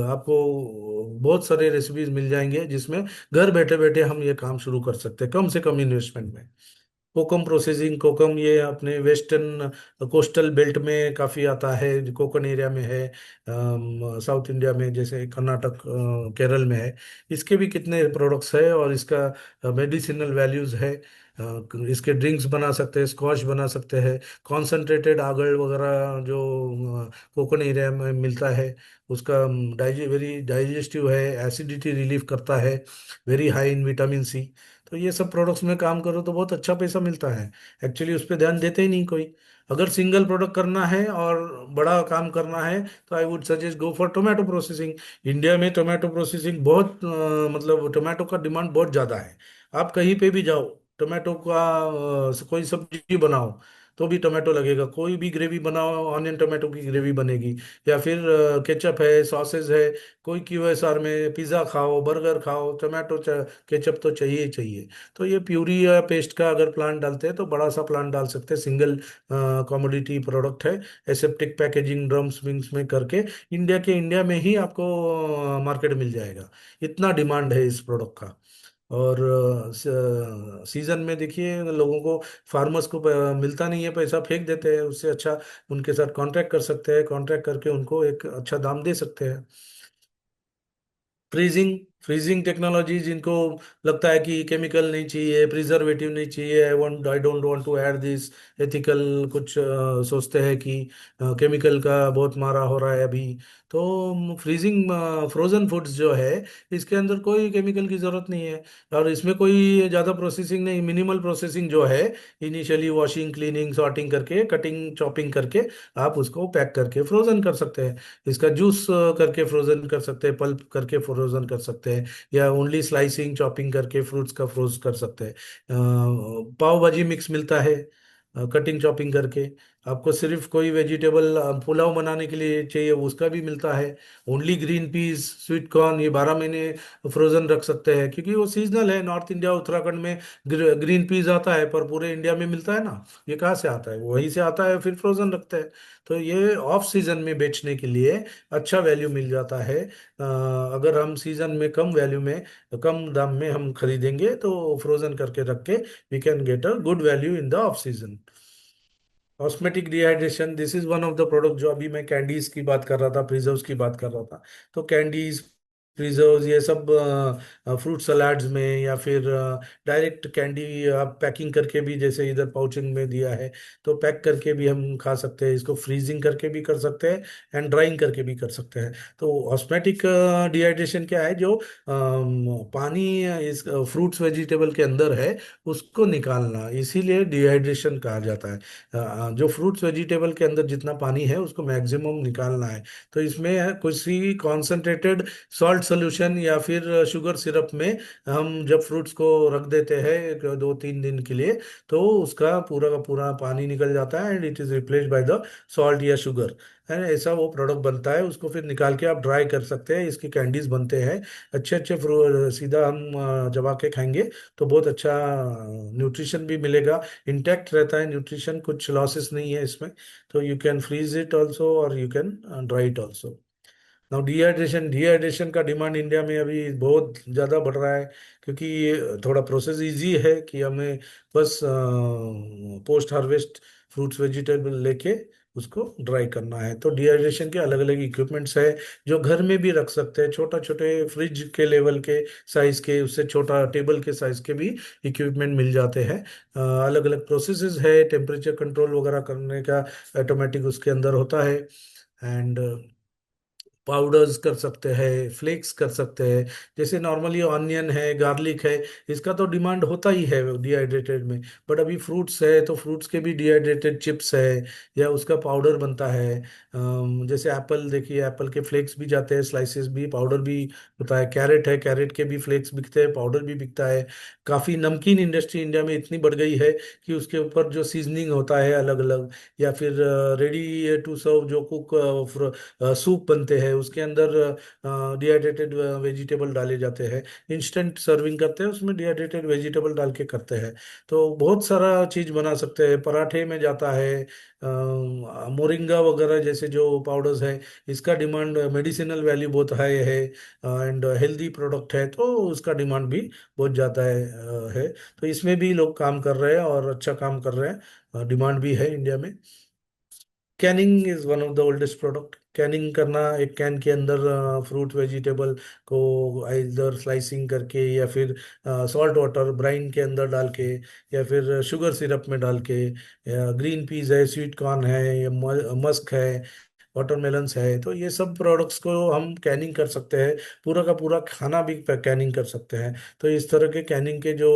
आपको बहुत सारे रेसिपीज मिल जाएंगे जिसमें घर बैठे बैठे हम ये काम शुरू कर सकते हैं कम से कम इन्वेस्टमेंट में। कोकम प्रोसेसिंग, कोकम ये अपने वेस्टर्न कोस्टल बेल्ट में काफ़ी आता है, कोकण एरिया में है, साउथ इंडिया में जैसे कर्नाटक, केरल में है। इसके भी कितने प्रोडक्ट्स है, और इसका मेडिसिनल वैल्यूज है। इसके ड्रिंक्स बना सकते हैं, स्क्वाश बना सकते हैं, कॉन्सेंट्रेटेड आगळ वगैरह जो कोकण एरिया में मिलता है, उसका वेरी डाइजेस्टिव है, एसिडिटी रिलीफ करता है, very high in vitamin C. तो ये सब प्रोडक्ट्स में काम करो तो बहुत अच्छा पैसा मिलता है। एक्चुअली उस पर ध्यान देते ही नहीं कोई। अगर सिंगल प्रोडक्ट करना है और बड़ा काम करना है तो I would suggest go for tomato processing. India में टोमेटो प्रोसेसिंग बहुत मतलब टोमेटो का डिमांड बहुत ज़्यादा है। आप कहीं पे भी जाओ, टोमेटो का कोई सब्जी बनाओ तो भी टोमेटो लगेगा, कोई भी ग्रेवी बनाओ ऑनियन टोमेटो की ग्रेवी बनेगी, या फिर केचप है, सॉसेज है, कोई क्यूएसआर में पिज़्ज़ा खाओ, बर्गर खाओ, टोमेटो केचप तो चाहिए ही चाहिए। तो ये प्यूरी या पेस्ट का अगर प्लांट डालते हैं तो बड़ा सा प्लांट डाल सकते हैं, सिंगल कमोडिटी प्रोडक्ट है। एसेप्टिक पैकेजिंग ड्रम्स विंग्स में करके इंडिया में ही आपको मार्केट मिल जाएगा, इतना डिमांड है इस प्रोडक्ट का। और सीजन में देखिए लोगों को, फार्मर्स को मिलता नहीं है, पैसा फेंक देते हैं, उससे अच्छा उनके साथ कॉन्ट्रैक्ट कर सकते हैं, कॉन्ट्रैक्ट करके उनको एक अच्छा दाम दे सकते हैं। फ्रीजिंग फ्रीजिंग टेक्नोलॉजी, जिनको लगता है कि केमिकल नहीं चाहिए, प्रिजर्वेटिव नहीं चाहिए, I don't want to add this ethical, कुछ सोचते हैं कि केमिकल का बहुत मारा हो रहा है अभी, तो फ्रीजिंग फ्रोजन फूड्स जो है, इसके अंदर कोई केमिकल की जरूरत नहीं है, और इसमें कोई ज़्यादा प्रोसेसिंग नहीं, मिनिमल प्रोसेसिंग जो है, इनिशियली वॉशिंग, क्लीनिंग, सॉर्टिंग करके, कटिंग चॉपिंग करके आप उसको पैक करके फ्रोजन कर सकते हैं। इसका जूस करके फ्रोजन कर सकते हैं, पल्प करके फ्रोजन कर सकते हैं, या ओनली स्लाइसिंग चॉपिंग करके फ्रूट्स का फ्रोज कर सकते हैं। पाव भाजी मिक्स मिलता है, कटिंग चॉपिंग करके। आपको सिर्फ कोई वेजिटेबल पुलाव बनाने के लिए चाहिए, उसका भी मिलता है। Only green peas, sweet corn, ये 12 महीने फ्रोजन रख सकते हैं, क्योंकि वो सीजनल है। नॉर्थ इंडिया, उत्तराखंड में ग्रीन पीस आता है, पर पूरे इंडिया में मिलता है ना, ये कहाँ से आता है, वहीं से आता है, फिर फ्रोजन रखते हैं। तो ये ऑफ सीजन में बेचने के लिए अच्छा वैल्यू मिल जाता है। अगर हम सीजन में कम वैल्यू में, कम दाम में हम खरीदेंगे तो फ्रोजन करके रख के we can get a good value in the off season. Osmotic dehydration, this is one of the product, जो अभी मैं कैंडीज की बात कर रहा था, प्रिजर्व्स की बात कर रहा था। तो कैंडीज, प्रिजर्व्स, ये सब फ्रूट सलाड्स में, या फिर डायरेक्ट कैंडी आप पैकिंग करके भी, जैसे इधर पाउचिंग में दिया है, तो पैक करके भी हम खा सकते हैं, इसको फ्रीजिंग करके भी कर सकते हैं, एंड ड्राइंग करके भी कर सकते हैं। तो ऑस्मेटिक डिहाइड्रेशन क्या है, जो पानी इस फ्रूट्स वेजिटेबल के अंदर है उसको निकालना, इसीलिए डिहाइड्रेशन कहा जाता है। जो फ्रूट्स वेजिटेबल के अंदर जितना पानी है उसको मैक्सिमम निकालना है। तो इसमें किसी कॉन्सेंट्रेटेड सॉल्ट सोल्यूशन या फिर शुगर सिरप में हम जब फ्रूट्स को रख देते हैं 2-3 दिन के लिए, तो उसका पूरा का पूरा पानी निकल जाता है and it is replaced by the salt या शुगर, है ना। ऐसा वो प्रोडक्ट बनता है, उसको फिर निकाल के आप ड्राई कर सकते हैं, इसकी कैंडीज बनते हैं। अच्छे अच्छे सीधा हम चबा के खाएंगे तो बहुत अच्छा न्यूट्रिशन भी मिलेगा, इंटैक्ट रहता है न्यूट्रिशन, कुछ लॉसेस नहीं है इसमें। तो you can freeze it also और you can dry it also. Now dehydration, dehydration का डिमांड इंडिया में अभी बहुत ज़्यादा बढ़ रहा है, क्योंकि ये थोड़ा प्रोसेस इजी है कि हमें बस पोस्ट हार्वेस्ट फ्रूट्स वेजिटेबल लेके उसको ड्राई करना है। तो डिहाइड्रेशन के अलग अलग इक्विपमेंट्स है जो घर में भी रख सकते हैं, छोटा छोटे फ्रिज के लेवल के साइज के, उससे छोटा टेबल के साइज के भी इक्विपमेंट मिल जाते हैं। अलग अलग प्रोसेसेस है, टेम्परेचर कंट्रोल वगैरह करने का ऑटोमेटिक उसके अंदर होता है। एंड पाउडर्स कर सकते हैं, फ्लेक्स कर सकते हैं। जैसे नॉर्मली ऑनियन है, गार्लिक है, इसका तो डिमांड होता ही है डिहाइड्रेटेड में। बट अभी फ्रूट्स है तो फ्रूट्स के भी डिहाइड्रेटेड चिप्स है या उसका पाउडर बनता है। जैसे एप्पल देखिए, एप्पल के फ्लेक्स भी जाते हैं, स्लाइसेस भी, पाउडर भी होता है। कैरेट है, कैरेट के भी फ्लेक्स बिकते हैं, पाउडर भी बिकता है। काफ़ी नमकीन इंडस्ट्री इंडिया में इतनी बढ़ गई है कि उसके ऊपर जो सीजनिंग होता है अलग अलग, या फिर रेडी टू सर्व जो कुक सूप बनते हैं उसके अंदर डिहाइड्रेटेड वेजिटेबल डाले जाते हैं। इंस्टेंट सर्विंग करते हैं उसमें डिहाइड्रेटेड वेजिटेबल डाल के करते हैं। तो बहुत सारा चीज बना सकते हैं, पराठे में जाता है। मोरिंगा वगैरह जैसे जो पाउडर्स है, इसका डिमांड, मेडिसिनल वैल्यू बहुत हाई है एंड हेल्दी प्रोडक्ट है, तो उसका डिमांड भी बहुत ज़्यादा है। तो इसमें भी लोग काम कर रहे हैं और अच्छा काम कर रहे हैं, डिमांड भी है इंडिया में। Canning is one of the oldest product. Canning करना, एक कैन के अंदर फ्रूट वेजिटेबल को इधर स्लाइसिंग करके या फिर सॉल्ट वाटर ब्राइन के अंदर डाल के या फिर शुगर सिरप में डाल के, या ग्रीन पीस है, स्वीट कॉर्न है, या मस्क है, वाटरमेलन्स है, तो ये सब प्रोडक्ट्स को हम कैनिंग कर सकते हैं। पूरा का पूरा खाना भी कैनिंग कर सकते हैं। तो इस तरह के कैनिंग के जो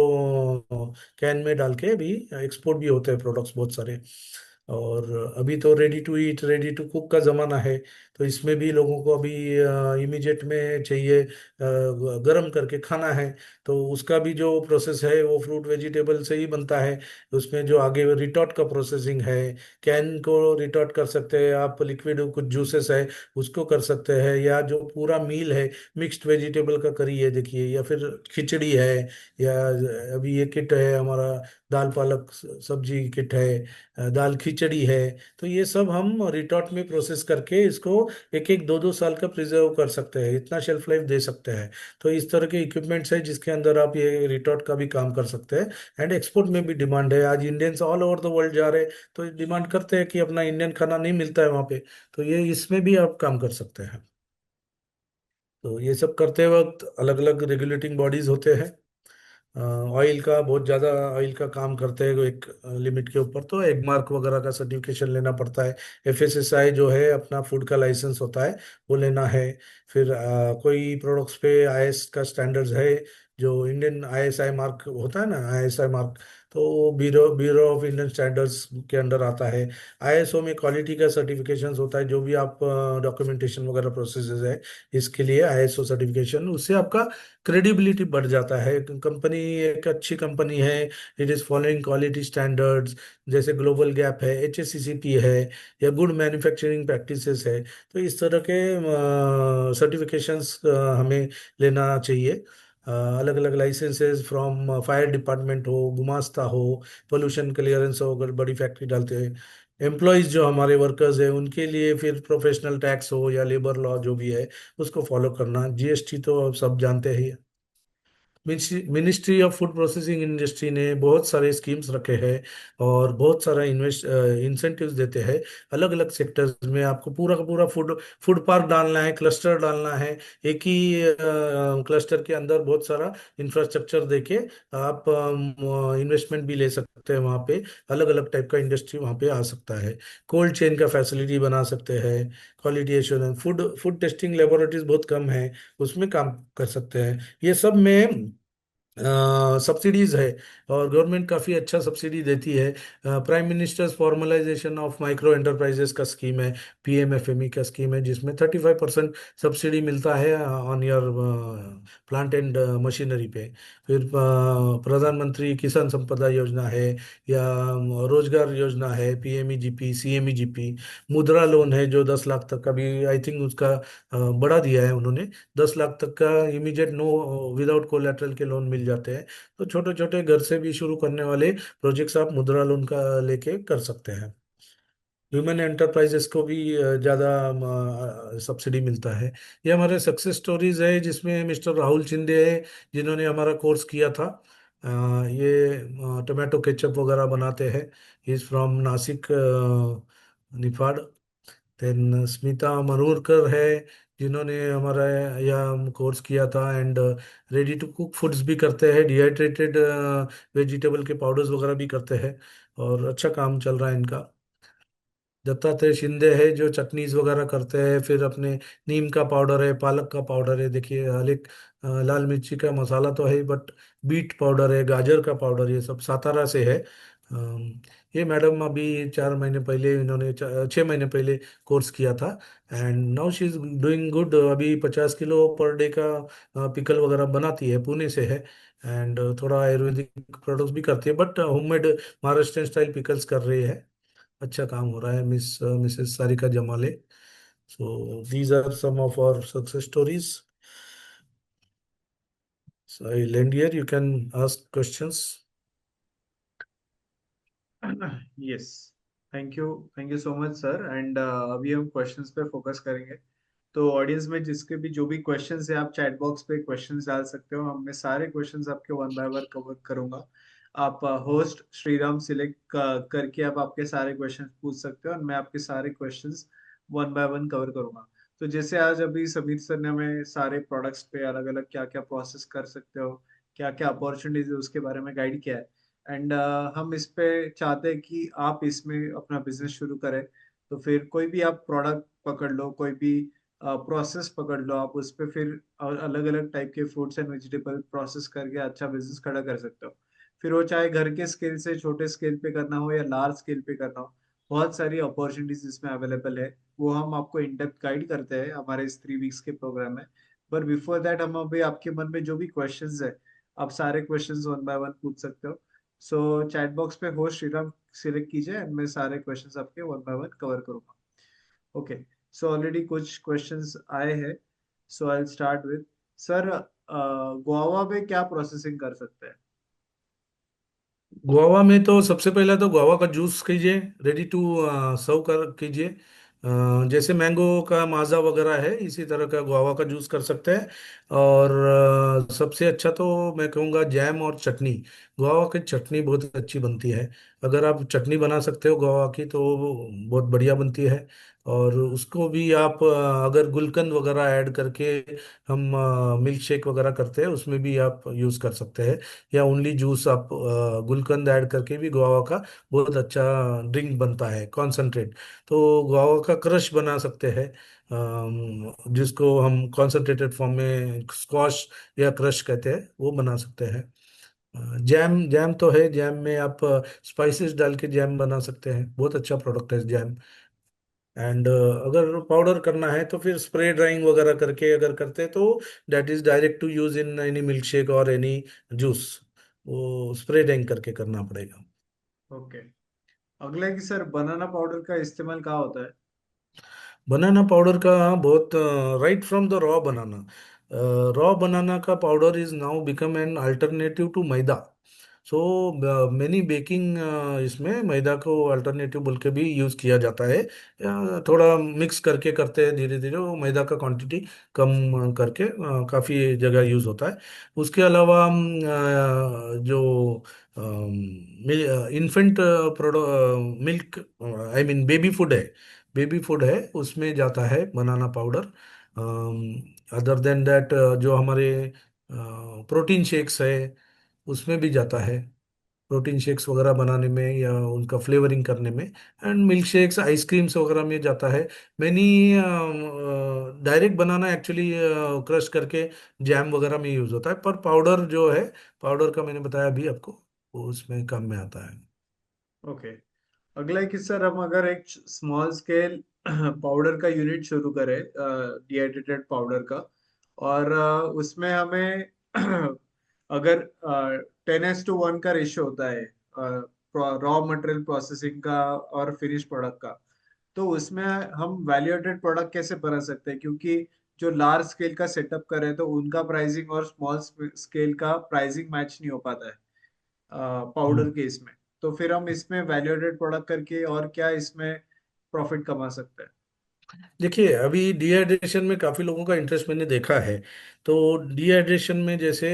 कैन में डाल के भी एक्सपोर्ट भी होते हैं प्रोडक्ट्स बहुत सारे। और अभी तो ready to eat, ready to cook का ज़माना है, तो इसमें भी लोगों को अभी इमीडिएट में चाहिए, गरम करके खाना है। तो उसका भी जो प्रोसेस है वो फ्रूट वेजिटेबल से ही बनता है। उसमें जो आगे रिटॉट का प्रोसेसिंग है, कैन को रिटॉट कर सकते हैं आप, लिक्विड कुछ जूसेस है उसको कर सकते हैं, या जो पूरा मील है मिक्स्ड वेजिटेबल का करी है देखिए, या फिर खिचड़ी है, या अभी ये किट है हमारा, दाल पालक सब्जी किट है, दाल खिचड़ी है। तो ये सब हम रिटॉट में प्रोसेस करके इसको 1-1, 2-2 साल का प्रिजर्व कर सकते हैं, इतना शेल्फ लाइफ दे सकते हैं। तो इस तरह के इक्विपमेंट्स है जिसके अंदर आप ये रिटॉट का भी काम कर सकते हैं। एंड एक्सपोर्ट में भी डिमांड है, आज Indians all over the world जा रहे हैं, तो डिमांड करते हैं कि अपना इंडियन खाना नहीं मिलता है वहाँ पे, तो ये इसमें भी आप काम कर सकते हैं। तो ये सब करते वक्त अलग अलग रेगुलेटिंग बॉडीज होते हैं। ऑयल का बहुत ज़्यादा, ऑयल का काम करते हैं एक लिमिट के ऊपर, तो एग मार्क वगैरह का सर्टिफिकेशन लेना पड़ता है। एफएसएसआई जो है अपना फूड का लाइसेंस होता है, वो लेना है। फिर कोई प्रोडक्ट्स पे आईएस का स्टैंडर्ड्स है, जो इंडियन आईएसआई मार्क होता है ना, आईएसआई मार्क, तो वो bureau bureau of Indian standards के अंडर आता है। आईएसओ में क्वालिटी का सर्टिफिकेशन होता है, जो भी आप डॉक्यूमेंटेशन वगैरह प्रोसेस है, इसके लिए आईएसओ सर्टिफिकेशन, उससे आपका क्रेडिबिलिटी बढ़ जाता है। कंपनी एक अच्छी कंपनी है, it is following quality standards, जैसे ग्लोबल गैप है, एचएससीसीपी है, या गुड मैन्युफैक्चरिंग प्रैक्टिसेस है। तो इस तरह के सर्टिफिकेशंस हमें लेना चाहिए। अलग अलग लाइसेंसेस फ्रॉम फायर डिपार्टमेंट हो, गुमास्ता हो, पोल्यूशन क्लियरेंस हो, अगर बड़ी फैक्ट्री डालते हैं, एम्प्लॉयज़ जो हमारे वर्कर्स हैं उनके लिए फिर प्रोफेशनल टैक्स हो या लेबर लॉ जो भी है उसको फॉलो करना, जीएसटी तो आप सब जानते ही। Ministry of food processing industry ने बहुत सारे स्कीम्स रखे हैं और बहुत सारा इन्वेस्ट इंसेंटिव्स देते हैं। अलग अलग सेक्टर्स में आपको पूरा का पूरा फूड फूड पार्क डालना है, क्लस्टर डालना है, एक ही क्लस्टर के अंदर बहुत सारा इंफ्रास्ट्रक्चर देके आप इन्वेस्टमेंट भी ले सकते हैं वहाँ पे। अलग अलग टाइप का इंडस्ट्री वहाँ पे आ सकता है। कोल्ड चेन का फैसिलिटी बना सकते हैं, quality assurance, food food testing laboratories बहुत कम है, उसमें काम कर सकते हैं। ये सब में सब्सिडीज है, और गवर्नमेंट काफ़ी अच्छा सब्सिडी देती है। Prime ministers formalisation of micro enterprises का स्कीम है, पीएमएफएमई का स्कीम है, जिसमें 35% सब्सिडी मिलता है on your plant and machinery पे। फिर प्रधानमंत्री किसान संपदा योजना है, या रोजगार योजना है, पीएमईजीपी, सीएमईजीपी। मुद्रा लोन है जो 10 लाख तक का भी, आई थिंक उसका बढ़ा दिया है उन्होंने। 10 लाख तक का इमीडिएट नो विदाउट कोलेटरल के लोन मिल जाते हैं। तो छोटे छोटे घर से भी शुरू करने वाले प्रोजेक्ट्स आप मुद्रा लोन का लेके कर सकते हैं। ह्यूमन एंटरप्राइजेस को भी ज़्यादा सब्सिडी मिलता है। ये हमारे सक्सेस स्टोरीज है, जिसमें मिस्टर राहुल शिंदे है, जिन्होंने हमारा कोर्स किया था। ये टोमेटो केचप वगैरह बनाते हैं। Is from Nashik, Niphad. Then Smita Marurkar है, जिन्होंने हमारा यह कोर्स किया था। And ready to cook foods भी करते हैं, डिहाइड्रेटेड वेजिटेबल के पाउडर्स वगैरह भी करते हैं, और अच्छा काम चल रहा है इनका। दत्तात्रेय शिंदे है जो चटनीज वगैरह करते हैं। फिर अपने नीम का पाउडर है, पालक का पाउडर है, देखिए हालिक लाल मिर्ची का मसाला तो है, बट बीट पाउडर है, गाजर का पाउडर, ये सब सातारा से है। ये मैडम अभी 4 महीने पहले, इन्होंने 6 महीने पहले कोर्स किया था। And now she is doing good. अभी 50 किलो पर डे का पिकल वगैरह बनाती है, पुणे से है। एंड थोड़ा आयुर्वेदिक प्रोडक्ट्स भी करती है, but homemade Maharashtrian style pickles कर रही है। अच्छा काम हो रहा है Mrs Sarika Jamale. So these are some of our success stories. So I land here, you can ask questions. Yes, thank you so much sir. And अभी हम क्वेश्चंस पे फोकस करेंगे। तो ऑडियंस में जिसके भी जो भी क्वेश्चंस है, आप चैट बॉक्स पे क्वेश्चंस डाल सकते हो। हम मैं सारे क्वेश्चंस आपके वन बाय वन कवर करूंगा। आप होस्ट श्रीराम सिलेक्ट करके आप आपके सारे क्वेश्चंस पूछ सकते हो, और मैं आपके सारे questions one by one cover करूंगा। तो जैसे आज अभी समीर सर ने हमें सारे प्रोडक्ट्स पे अलग अलग क्या क्या प्रोसेस कर सकते हो, क्या क्या अपॉर्चुनिटीज है, उसके बारे में गाइड किया है। एंड हम इस पे चाहते हैं कि आप इसमें अपना बिजनेस शुरू करें। तो फिर कोई भी आप प्रोडक्ट पकड़ लो, कोई भी प्रोसेस पकड़ लो, आप उस पे फिर अलग अलग टाइप के फ्रूट्स एंड वेजिटेबल प्रोसेस करके अच्छा बिजनेस खड़ा कर सकते हो। फिर वो चाहे घर के स्केल से छोटे स्केल पे करना हो या लार्ज स्केल पे करना हो, बहुत सारी अपॉर्चुनिटीज इसमें अवेलेबल है। वो हम आपको इन डेप्थ गाइड करते हैं हमारे इस 3 वीक्स के प्रोग्राम में। पर बिफोर दैट, हम अभी आपके मन में जो भी क्वेश्चंस है, आप सारे क्वेश्चंस वन बाय वन पूछ सकते हो। सो चैट बॉक्स पे होस्ट श्रीराम सिलेक्ट कीजिए, and मैं सारे क्वेश्चंस आपके वन बाय वन कवर करूंगा। ओके, सो ऑलरेडी कुछ क्वेश्चंस आए हैं। So I start with sir, guava पे क्या प्रोसेसिंग कर सकते हैं? गुआवा में तो सबसे पहले तो गुआवा का जूस कीजिए, रेडी टू सर्व कर कीजिए। जैसे मैंगो का माजा वगैरह है, इसी तरह का गुआवा का जूस कर सकते हैं। और सबसे अच्छा तो मैं कहूँगा जैम और चटनी। गुआवा की चटनी बहुत अच्छी बनती है। अगर आप चटनी बना सकते हो गुआवा की, तो वो बहुत बढ़िया बनती है। और उसको भी आप अगर गुलकंद वगैरह ऐड करके हम मिल्क शेक वगैरह करते हैं, उसमें भी आप यूज़ कर सकते हैं। या ओनली जूस आप गुलकंद ऐड करके भी गुआवा का बहुत अच्छा ड्रिंक बनता है, कॉन्सेंट्रेट। तो गुआवा का क्रश बना सकते हैं, जिसको हम कॉन्सेंट्रेटेड फॉर्म में स्क्वाश या क्रश कहते हैं, वो बना सकते हैं। जैम जैम तो है, जैम में आप स्पाइसेस डाल के जैम बना सकते हैं, बहुत अच्छा प्रोडक्ट है जैम। एंड अगर पाउडर करना है तो फिर स्प्रे ड्राइंग वगैरह करके अगर करते हैं, तो that is direct to use in any milkshake और एनी जूस। वो स्प्रे ड्राइंग करके करना पड़ेगा। ओके, अगला है कि सर बनाना पाउडर का इस्तेमाल कहाँ होता है? बनाना पाउडर का बहुत, right from the raw banana, raw banana का powder is now become an alternative to maida. So many baking, इसमें मैदा को अल्टरनेटिव बोल के भी यूज़ किया जाता है। थोड़ा मिक्स करके करते हैं धीरे धीरे, वो मैदा का क्वांटिटी कम करके काफ़ी जगह यूज़ होता है। उसके अलावा जो infant milk, I mean baby food है, बेबी फूड है, उसमें जाता है banana powder. Other than that, जो हमारे प्रोटीन शेक्स है, उसमें भी जाता है। प्रोटीन शेक्स वगैरह बनाने में या उनका फ्लेवरिंग करने में। एंड मिल्क शेक्स आइसक्रीम्स वगैरह में जाता है। मैंने डायरेक्ट बनाना एक्चुअली क्रश करके जैम वगैरह में यूज़ होता है, पर पाउडर जो है, पाउडर का मैंने बताया अभी आपको, वो उसमें काम में आता है। ओके। अगला है कि सर हम अगर एक स्मॉल स्केल पाउडर का यूनिट शुरू करें, डिहाइड्रेटेड पाउडर का, और उसमें हमें अगर 10:1 का रेशियो होता है रॉ मटेरियल प्रोसेसिंग का और फिनिश प्रोडक्ट का, तो उसमें हम वैल्यू एडेड प्रोडक्ट कैसे बना सकते हैं? क्योंकि जो लार्ज स्केल का सेटअप करे तो उनका प्राइसिंग और स्मॉल स्केल का प्राइसिंग मैच नहीं हो पाता है पाउडर हम्म। के इसमें। तो फिर हम इसमें वैल्यू एडेड प्रोडक्ट करके और क्या इसमें प्रॉफिट कमा सकते हैं? देखिए, अभी डिहाइड्रेशन में काफ़ी लोगों का इंटरेस्ट मैंने देखा है। तो डिहाइड्रेशन में जैसे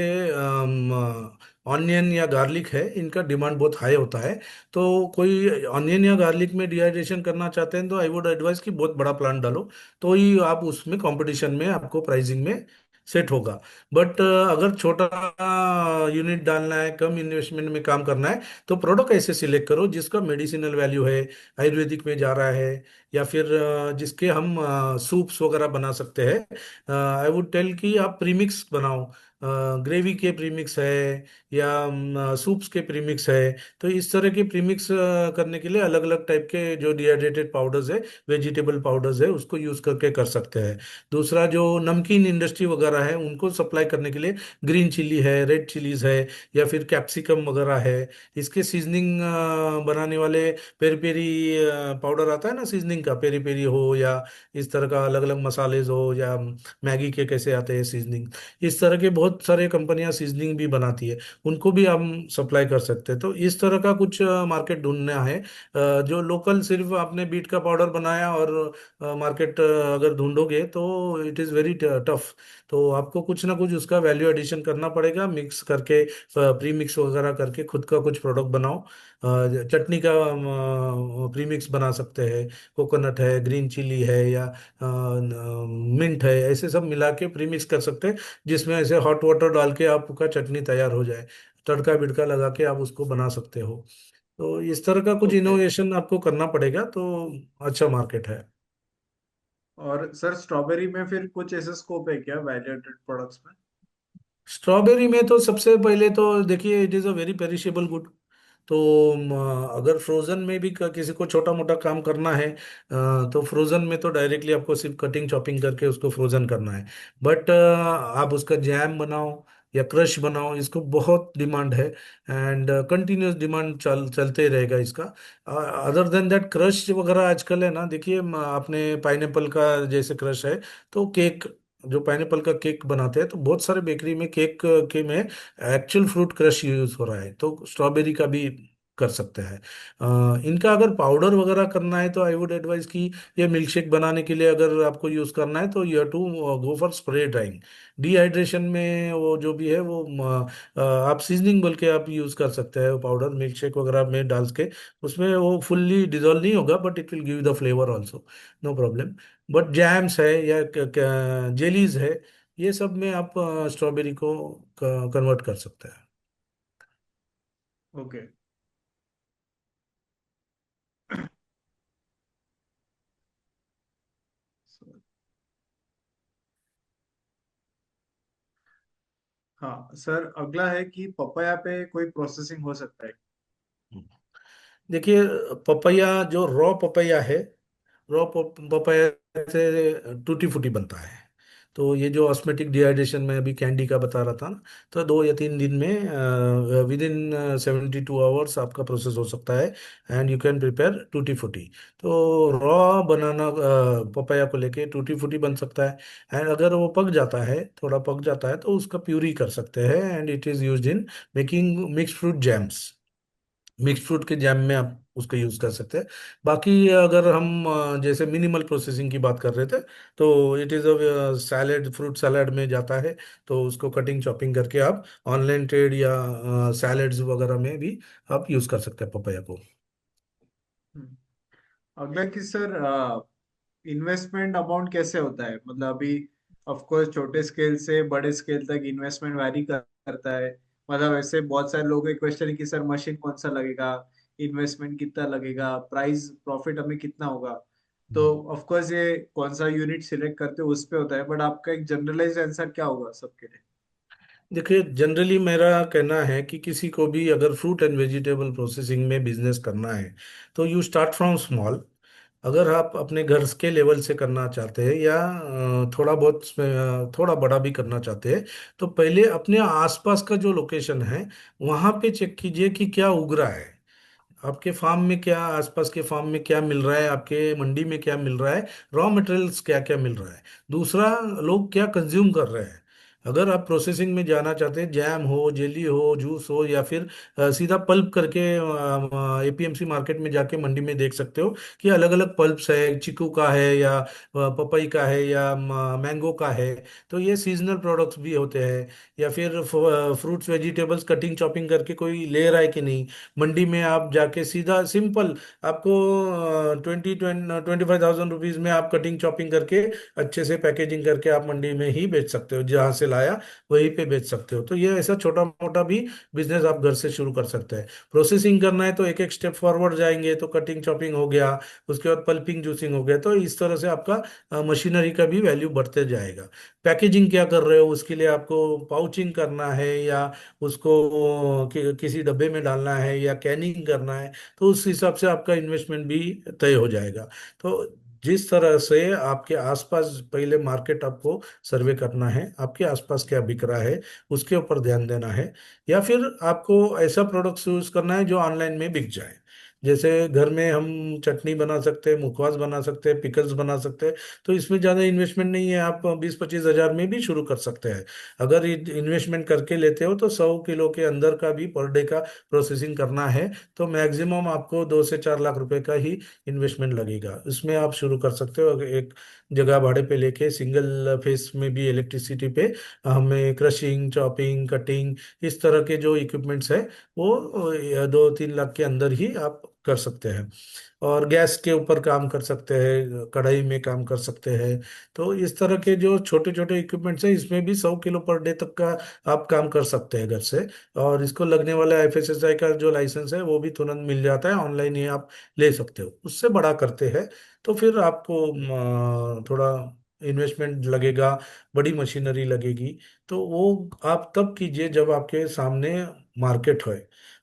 ऑनियन या गार्लिक है, इनका डिमांड बहुत हाई होता है। तो कोई ऑनियन या गार्लिक में डिहाइड्रेशन करना चाहते हैं तो आई वुड एडवाइस कि बहुत बड़ा प्लांट डालो, तो ही आप उसमें कंपटीशन में आपको प्राइसिंग में सेट होगा। बट अगर छोटा यूनिट डालना है, कम इन्वेस्टमेंट में काम करना है, तो प्रोडक्ट ऐसे सिलेक्ट करो जिसका मेडिसिनल वैल्यू है, आयुर्वेदिक में जा रहा है, या फिर जिसके हम सूप्स वगैरह बना सकते हैं। आई वुड टेल कि आप प्रीमिक्स बनाओ। ग्रेवी के प्रीमिक्स है या सूप्स के प्रीमिक्स है। तो इस तरह के प्रीमिक्स करने के लिए अलग अलग टाइप के जो डिहाइड्रेटेड पाउडर्स है, वेजिटेबल पाउडर्स है, उसको यूज करके कर सकते हैं। दूसरा, जो नमकीन इंडस्ट्री वगैरह है उनको सप्लाई करने के लिए ग्रीन चिली है, रेड चिलीज है, या फिर कैप्सिकम वगैरह है। इसके सीजनिंग बनाने वाले पेरी पेरी पाउडर आता है ना, सीजनिंग का, पेरी पेरी हो या इस तरह का अलग अलग मसालेज हो, या मैगी के कैसे आते हैं सीजनिंग, इस तरह के बहुत सारे कंपनियां सीजनिंग भी बनाती है, उनको भी हम सप्लाई कर सकते हैं। तो इस तरह का कुछ मार्केट ढूंढना है। जो लोकल सिर्फ आपने बीट का पाउडर बनाया और मार्केट अगर ढूंढोगे तो इट इज़ वेरी टफ। तो आपको कुछ ना कुछ उसका वैल्यू एडिशन करना पड़ेगा, मिक्स करके, प्री मिक्स वगैरह करके खुद का कुछ प्रोडक्ट बनाओ। चटनी का प्रीमिक्स बना सकते हैं, कोकोनट है, ग्रीन चिली है, या मिंट है, ऐसे सब मिला के प्रीमिक्स कर सकते हैं, जिसमें ऐसे हॉट वाटर डाल के आपका चटनी तैयार हो जाए। तड़का बिड़का लगा के आप उसको बना सकते हो। तो इस तरह का कुछ ओके। इनोवेशन आपको करना पड़ेगा, तो अच्छा मार्केट है। और सर स्ट्रॉबेरी में फिर कुछ ऐसा स्कोप है क्या वैल्यू एडेड प्रोडक्ट्स में? स्ट्रॉबेरी में तो सबसे पहले तो देखिए, it is a very perishable good. तो अगर फ्रोजन में भी किसी को छोटा मोटा काम करना है, तो फ्रोजन में तो डायरेक्टली आपको सिर्फ कटिंग चॉपिंग करके उसको फ्रोजन करना है। बट आप उसका जैम बनाओ या क्रश बनाओ, इसको बहुत डिमांड है। एंड कंटिन्यूस डिमांड चलते ही रहेगा इसका। अदर देन दैट, क्रश वगैरह आजकल है ना, देखिए आपने पाइनएप्पल का जैसे क्रश है, तो केक, जो पाइनएप्पल का केक बनाते हैं, तो बहुत सारे बेकरी में केक के में एक्चुअल फ्रूट क्रश यूज हो रहा है, तो स्ट्रॉबेरी का भी कर सकते हैं। इनका अगर पाउडर वगैरह करना है तो आई वुड एडवाइस कि ये मिल्क शेक बनाने के लिए अगर आपको यूज करना है तो you to go for spray drying. Dehydration में वो जो भी है वो आप सीजनिंग बोल के आप यूज कर सकते हैं, वो पाउडर मिल्क शेक वगैरह में डाल के, उसमें वो फुल्ली डिजोल्व नहीं होगा, but it will give the flavour also, no problem. But jams है या जेलीज है, ये सब में आप स्ट्रॉबेरी को कन्वर्ट कर सकते हैं। ओके। हाँ सर, अगला है कि पपाया पे कोई प्रोसेसिंग हो सकता है? देखिए, पपैया जो रॉ पपैया है, रॉ पपैया से टूटी फूटी बनता है। तो ये जो ऑस्मेटिक डिहाइड्रेशन में अभी कैंडी का बता रहा था ना, तो 2 या 3 दिन में विद इन 72 आवर्स आपका प्रोसेस हो सकता है, एंड यू कैन प्रिपेयर टूटी फूटी। तो रॉ बनाना पपाया को लेके टूटी फूटी बन सकता है। एंड अगर वो पक जाता है, थोड़ा पक जाता है, तो उसका प्यूरी कर सकते हैं, and it is used in making mixed fruit jams. Mix fruit के जैम में आप उसका यूज कर सकते हैं। बाकी अगर हम जैसे मिनिमल प्रोसेसिंग की बात कर रहे थे, तो it is a salad, fruit salad में जाता है। तो उसको कटिंग चॉपिंग करके आप ऑनलाइन ट्रेड या सैलेड्स वगैरह में भी आप यूज कर सकते हैं पपाया को। हम्म। अगला कि सर इन्वेस्टमेंट अमाउंट कैसे होता है? मतलब अभी ऑफ कोर्स छोटे स्केल से बड़े स्केल तक इन्वेस्टमेंट वैरी करता है, मतलब ऐसे बहुत सारे लोगों के क्वेश्चन है कि सर मशीन कौन सा लगेगा, इन्वेस्टमेंट कितना लगेगा, प्राइस प्रॉफिट हमें कितना होगा। तो हम्म। ऑफ कोर्स ये कौन सा यूनिट सिलेक्ट करते हो उस पे होता है, बट आपका एक जनरलाइज्ड आंसर क्या होगा सबके लिए? देखिए, जनरली मेरा कहना है कि किसी को भी अगर फ्रूट एंड वेजिटेबल प्रोसेसिंग में बिजनेस करना है तो यू स्टार्ट फ्रॉम स्मॉल। अगर आप अपने घर के लेवल से करना चाहते हैं या थोड़ा बहुत थोड़ा बड़ा भी करना चाहते हैं, तो पहले अपने आसपास का जो लोकेशन है वहाँ पे चेक कीजिए कि क्या उग रहा है। आपके फार्म में क्या, आसपास के फार्म में क्या मिल रहा है, आपके मंडी में क्या मिल रहा है, रॉ मटेरियल्स क्या क्या मिल रहा है। दूसरा, लोग क्या कंज्यूम कर रहे हैं। अगर आप प्रोसेसिंग में जाना चाहते हैं, जैम हो, जेली हो, जूस हो, या फिर सीधा पल्प करके एपीएमसी मार्केट में जाके मंडी में देख सकते हो कि अलग अलग पल्प्स है, चीकू का है या पपई का है या मैंगो का है। तो ये सीजनल प्रोडक्ट्स भी होते हैं। या फिर फ्रूट्स वेजिटेबल्स कटिंग चॉपिंग करके कोई ले रहा है कि नहीं। मंडी में आप जाके सीधा सिंपल, आपको 25,000 रुपीज में आप कटिंग चॉपिंग करके अच्छे से पैकेजिंग करके आप मंडी में ही बेच सकते हो, जहाँ से लाया वहीं पे बेच सकते हो। तो ये ऐसा छोटा मोटा भी बिजनेस आप घर से शुरू कर सकते हैं। प्रोसेसिंग करना है तो एक एक स्टेप फॉरवर्ड जाएंगे, तो कटिंग चॉपिंग हो गया, उसके बाद पल्पिंग जूसिंग हो गया। तो इस तरह से आपका मशीनरी का भी वैल्यू बढ़ते जाएगा। पैकेजिंग क्या कर रहे हो, उसके लिए आपको पाउचिंग करना है या उसको किसी डब्बे में डालना है या कैनिंग करना है, तो उस हिसाब से आपका इन्वेस्टमेंट भी तय हो जाएगा। तो जिस तरह से आपके आसपास पहले मार्केट आपको सर्वे करना है, आपके आसपास क्या बिक रहा है उसके ऊपर ध्यान देना है। या फिर आपको ऐसा प्रोडक्ट यूज करना है जो ऑनलाइन में बिक जाए। जैसे घर में हम चटनी बना सकते हैं, मुखवास बना सकते हैं, पिकल्स बना सकते हैं। तो इसमें ज़्यादा इन्वेस्टमेंट नहीं है, आप 20-25 हज़ार में भी शुरू कर सकते हैं। अगर इन्वेस्टमेंट करके लेते हो तो 100 किलो के अंदर का भी पर डे का प्रोसेसिंग करना है, तो मैक्सिमम आपको 2 से 4 लाख रुपए का ही इन्वेस्टमेंट लगेगा। इसमें आप शुरू कर सकते हो। अगर एक जगह भाड़े पे लेके सिंगल फेस में भी इलेक्ट्रिसिटी पे हमें क्रशिंग, चॉपिंग, कटिंग, इस तरह के जो इक्विपमेंट्स है वो 2-3 लाख के अंदर ही आप कर सकते हैं। और गैस के ऊपर काम कर सकते हैं, कढ़ाई में काम कर सकते हैं। तो इस तरह के जो छोटे छोटे इक्विपमेंट्स हैं, इसमें भी 100 किलो पर डे तक का आप काम कर सकते हैं घर से। और इसको लगने वाला एफएसएसआई का जो लाइसेंस है वो भी तुरंत मिल जाता है, ऑनलाइन ही आप ले सकते हो। उससे बड़ा करते हैं तो फिर आपको थोड़ा इन्वेस्टमेंट लगेगा, बड़ी मशीनरी लगेगी। तो वो आप तब कीजिए जब आपके सामने मार्केट हो।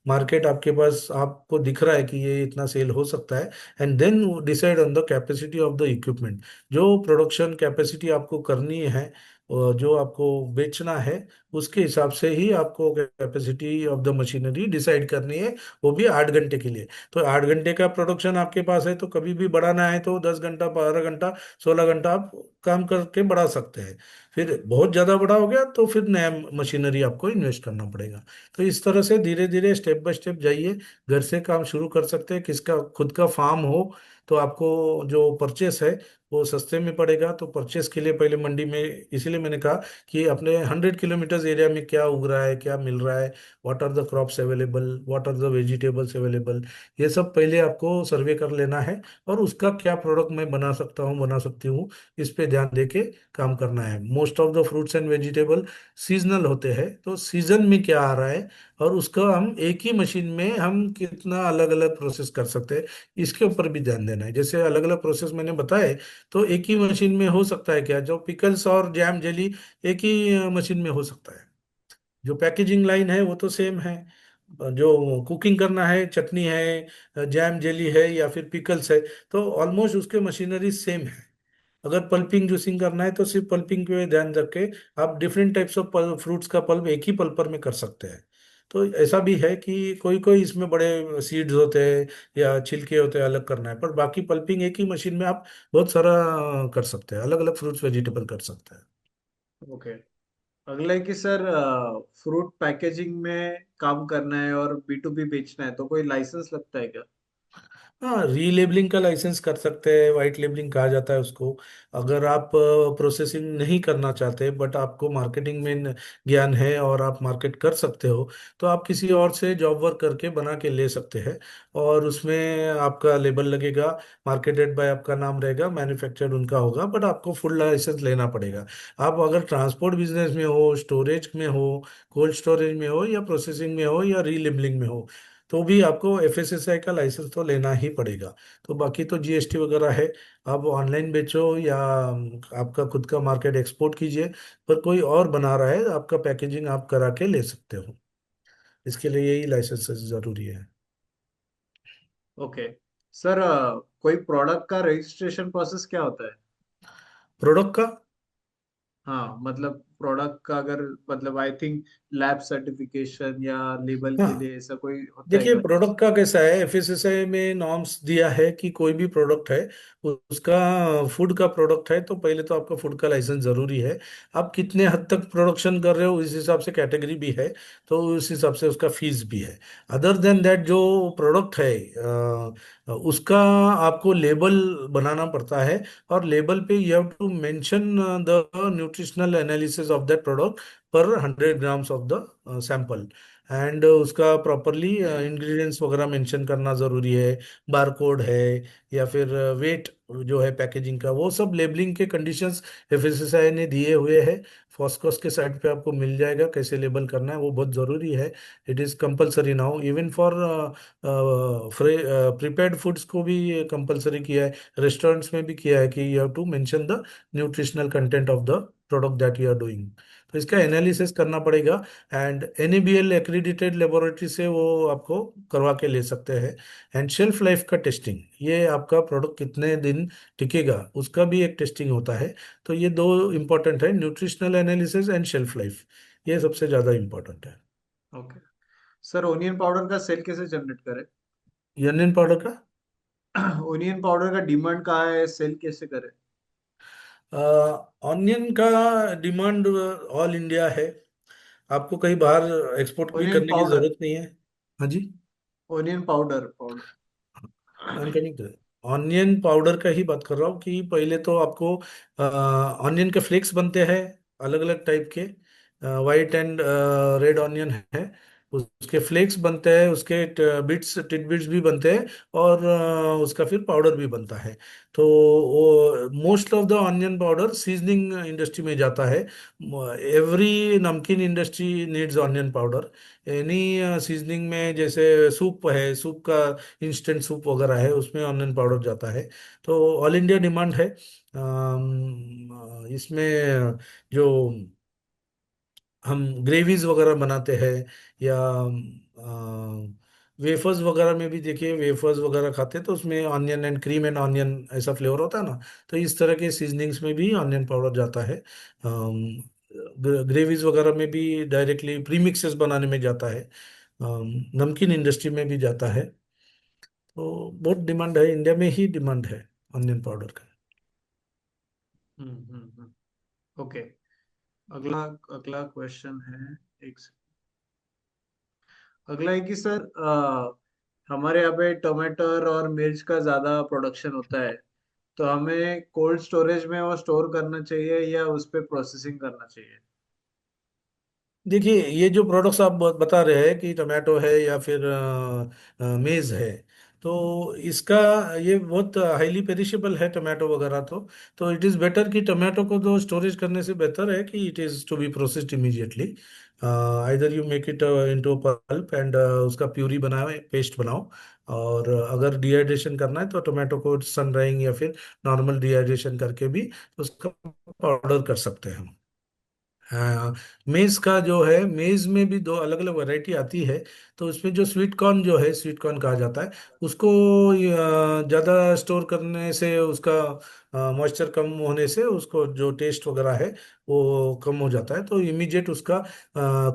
मार्केट आपके पास, आपको दिख रहा है कि ये इतना सेल हो सकता है। And then decide on the capacity of the equipment. जो प्रोडक्शन कैपेसिटी आपको करनी है और जो आपको बेचना है, उसके हिसाब से ही आपको capacity of the machinery decide करनी है, वो भी 8 घंटे के लिए। तो 8 घंटे का प्रोडक्शन आपके पास है तो कभी भी बढ़ाना है तो 10 घंटा, 12 घंटा, 16 घंटा आप काम करके बढ़ा सकते हैं। फिर बहुत ज़्यादा बड़ा हो गया तो फिर नया मशीनरी आपको इन्वेस्ट करना पड़ेगा। तो इस तरह से धीरे धीरे स्टेप बाय स्टेप जाइए। घर से काम शुरू कर सकते हैं। किसका खुद का फार्म हो तो आपको जो परचेस है वो सस्ते में पड़ेगा। तो परचेस के लिए पहले मंडी में, इसीलिए मैंने कहा कि अपने 100 किलोमीटर एरिया में क्या उग रहा है, क्या मिल रहा है, what are the crops available, what are the vegetables available, ये सब पहले आपको सर्वे कर लेना है। और उसका क्या प्रोडक्ट मैं बना सकता हूँ, बना सकती हूँ, इस पे ध्यान देके काम करना है। Most of the fruits and vegetable seasonal होते हैं, तो सीजन में क्या आ रहा है और उसका हम एक ही मशीन में हम कितना अलग अलग प्रोसेस कर सकते हैं, इसके ऊपर भी ध्यान देना है। जैसे अलग अलग प्रोसेस मैंने बताए, तो एक ही मशीन में हो सकता है क्या, जो पिकल्स और जैम जेली एक ही मशीन में हो सकता है। जो पैकेजिंग लाइन है वो तो सेम है। जो कुकिंग करना है, चटनी है, जैम जेली है या फिर पिकल्स है, तो ऑलमोस्ट उसके मशीनरी सेम है। अगर पल्पिंग जूसिंग करना है तो सिर्फ पल्पिंग पे ध्यान रख के आप डिफरेंट टाइप्स ऑफ फ्रूट्स का पल्प एक ही पल्पर में कर सकते हैं। तो ऐसा भी है कि कोई कोई इसमें बड़े सीड्स होते हैं या छिलके होते हैं, अलग करना है, पर बाकी पल्पिंग एक ही मशीन में आप बहुत सारा कर सकते हैं, अलग अलग फ्रूट्स वेजिटेबल कर सकते हैं। ओके। अगला है कि सर फ्रूट पैकेजिंग में काम करना है और बी टू बी बेचना है तो कोई लाइसेंस लगता है क्या? हाँ, रीलेबलिंग का लाइसेंस कर सकते हैं, वाइट लेबलिंग कहा जाता है उसको। अगर आप प्रोसेसिंग नहीं करना चाहते बट आपको मार्केटिंग में ज्ञान है और आप मार्केट कर सकते हो, तो आप किसी और से जॉब वर्क करके बना के ले सकते हैं। और उसमें आपका लेबल लगेगा, मार्केटेड बाय आपका नाम रहेगा, मैन्युफैक्चर्ड उनका होगा, बट आपको फुल लाइसेंस लेना पड़ेगा। आप अगर ट्रांसपोर्ट बिजनेस में हो, स्टोरेज में हो, कोल्ड स्टोरेज में हो, या प्रोसेसिंग में हो, या रीलेबलिंग में हो, तो भी आपको एफएसएसआई का लाइसेंस तो लेना ही पड़ेगा। तो बाकी तो जीएसटी वगैरह है। आप ऑनलाइन बेचो या आपका खुद का मार्केट एक्सपोर्ट कीजिए, पर कोई और बना रहा है, आपका पैकेजिंग आप करा के ले सकते हो। इसके लिए यही लाइसेंस जरूरी है। ओके सर, कोई प्रोडक्ट का रजिस्ट्रेशन प्रोसेस क्या होता है? प्रोडक्ट का? हाँ मतलब प्रोडक्ट का अगर, मतलब आई थिंक लैब सर्टिफिकेशन या लेबल के हाँ, लिए ऐसा कोई होता है देखिए क्या? प्रोडक्ट का कैसा है, एफएसएसआई में नॉर्म्स दिया है कि कोई भी प्रोडक्ट है, उसका फूड का प्रोडक्ट है तो पहले तो आपका फूड का लाइसेंस जरूरी है। आप कितने हद तक प्रोडक्शन कर रहे हो इस हिसाब से कैटेगरी भी है, तो उस हिसाब से उसका फीस भी है। अदर देन दैट जो प्रोडक्ट है उसका आपको लेबल बनाना पड़ता है। और लेबल पे you have to mention the nutritional analysis of that product per 100 grams of the sample. And उसका प्रॉपरली इंग्रेडिएंट्स वगैरह मेंशन करना ज़रूरी है, बारकोड है, या फिर वेट जो है पैकेजिंग का, वो सब लेबलिंग के कंडीशंस एफएसएसआई ने दिए हुए हैं। फॉस्कोस के साइट पे आपको मिल जाएगा कैसे लेबल करना है, वो बहुत ज़रूरी है। It is compulsory now even for prepared foods को भी कंपलसरी किया है, रेस्टोरेंट्स में भी किया है कि you have to mention the nutritional content of the product that you are doing. तो इसका एनालिसिस करना पड़ेगा। एंड एनएबीएल एक्रीडिटेड लेबोरेटरी से वो आपको करवा के ले सकते हैं। एंड शेल्फ लाइफ का टेस्टिंग, ये आपका प्रोडक्ट कितने दिन टिकेगा उसका भी एक टेस्टिंग होता है। तो ये दो इंपॉर्टेंट है, nutritional analysis and shelf life, ये सबसे ज़्यादा इंपॉर्टेंट है। ओके सर, ओनियन पाउडर का सेल कैसे जनरेट करें? अनियन पाउडर का? ओनियन पाउडर का डिमांड कहाँ है, सेल कैसे करें? ऑनियन का डिमांड ऑल इंडिया है, आपको कहीं बाहर एक्सपोर्ट भी ओनियन करने की पाउडर, ज़रूरत नहीं है। हाँ जी। Onion powder powder. I am coming to onion powder का ही बात कर रहा हूँ कि पहले तो आपको ऑनियन के फ्लेक्स बनते हैं अलग अलग टाइप के, वाइट एंड रेड ऑनियन है, उसके फ्लेक्स बनते हैं, उसके बिट्स टिडबिट्स भी बनते हैं, और उसका फिर पाउडर भी बनता है। तो वो most of the onion powder seasoning industry में जाता है। एवरी नमकीन industry needs onion powder. Any seasoning में, जैसे सूप है, सूप का इंस्टेंट सूप वगैरह है, उसमें ऑनियन पाउडर जाता है। तो ऑल इंडिया डिमांड है। इसमें जो हम ग्रेवीज वगैरह बनाते हैं, या वेफर्स वगैरह में भी देखिए, वेफर्स वगैरह खाते हैं तो उसमें onion and cream and onion ऐसा फ्लेवर होता है ना। तो इस तरह के सीजनिंग्स में भी ऑनियन पाउडर जाता है। ग्रेवीज वगैरह में भी डायरेक्टली प्रीमिक्सेस बनाने में जाता है। नमकीन इंडस्ट्री में भी जाता है। तो बहुत डिमांड है, इंडिया में ही डिमांड है ऑनियन पाउडर का। ओके, अगला अगला क्वेश्चन है। एक अगला है कि सर, हमारे यहाँ पे टमाटर और मिर्च का ज्यादा प्रोडक्शन होता है, तो हमें कोल्ड स्टोरेज में वो स्टोर करना चाहिए या उस पे प्रोसेसिंग करना चाहिए? देखिए, ये जो प्रोडक्ट्स आप बता रहे हैं कि टमाटो है या फिर मेज है, तो इसका ये बहुत हाईली पेरिशेबल है टमाटो वगैरह। तो इट इज़ बेटर कि टमाटो को तो स्टोरेज करने से बेहतर है कि it is to be processed immediately. Either you make it into pulp and उसका प्यूरी बनाओ, पेस्ट बनाओ। और अगर डिहाइड्रेशन करना है तो टमाटो को सन ड्राइंग या फिर नॉर्मल डिहाइड्रेशन करके भी उसका पाउडर कर सकते हैं हम। हाँ, मेज का जो है, मेज में भी दो अलग अलग वैरायटी आती है। तो उसमें जो स्वीट कॉर्न जो है, स्वीट कॉर्न कहा जाता है, उसको ज़्यादा स्टोर करने से उसका मॉइस्चर कम होने से उसको जो टेस्ट वगैरह है वो कम हो जाता है। तो इमीडिएट उसका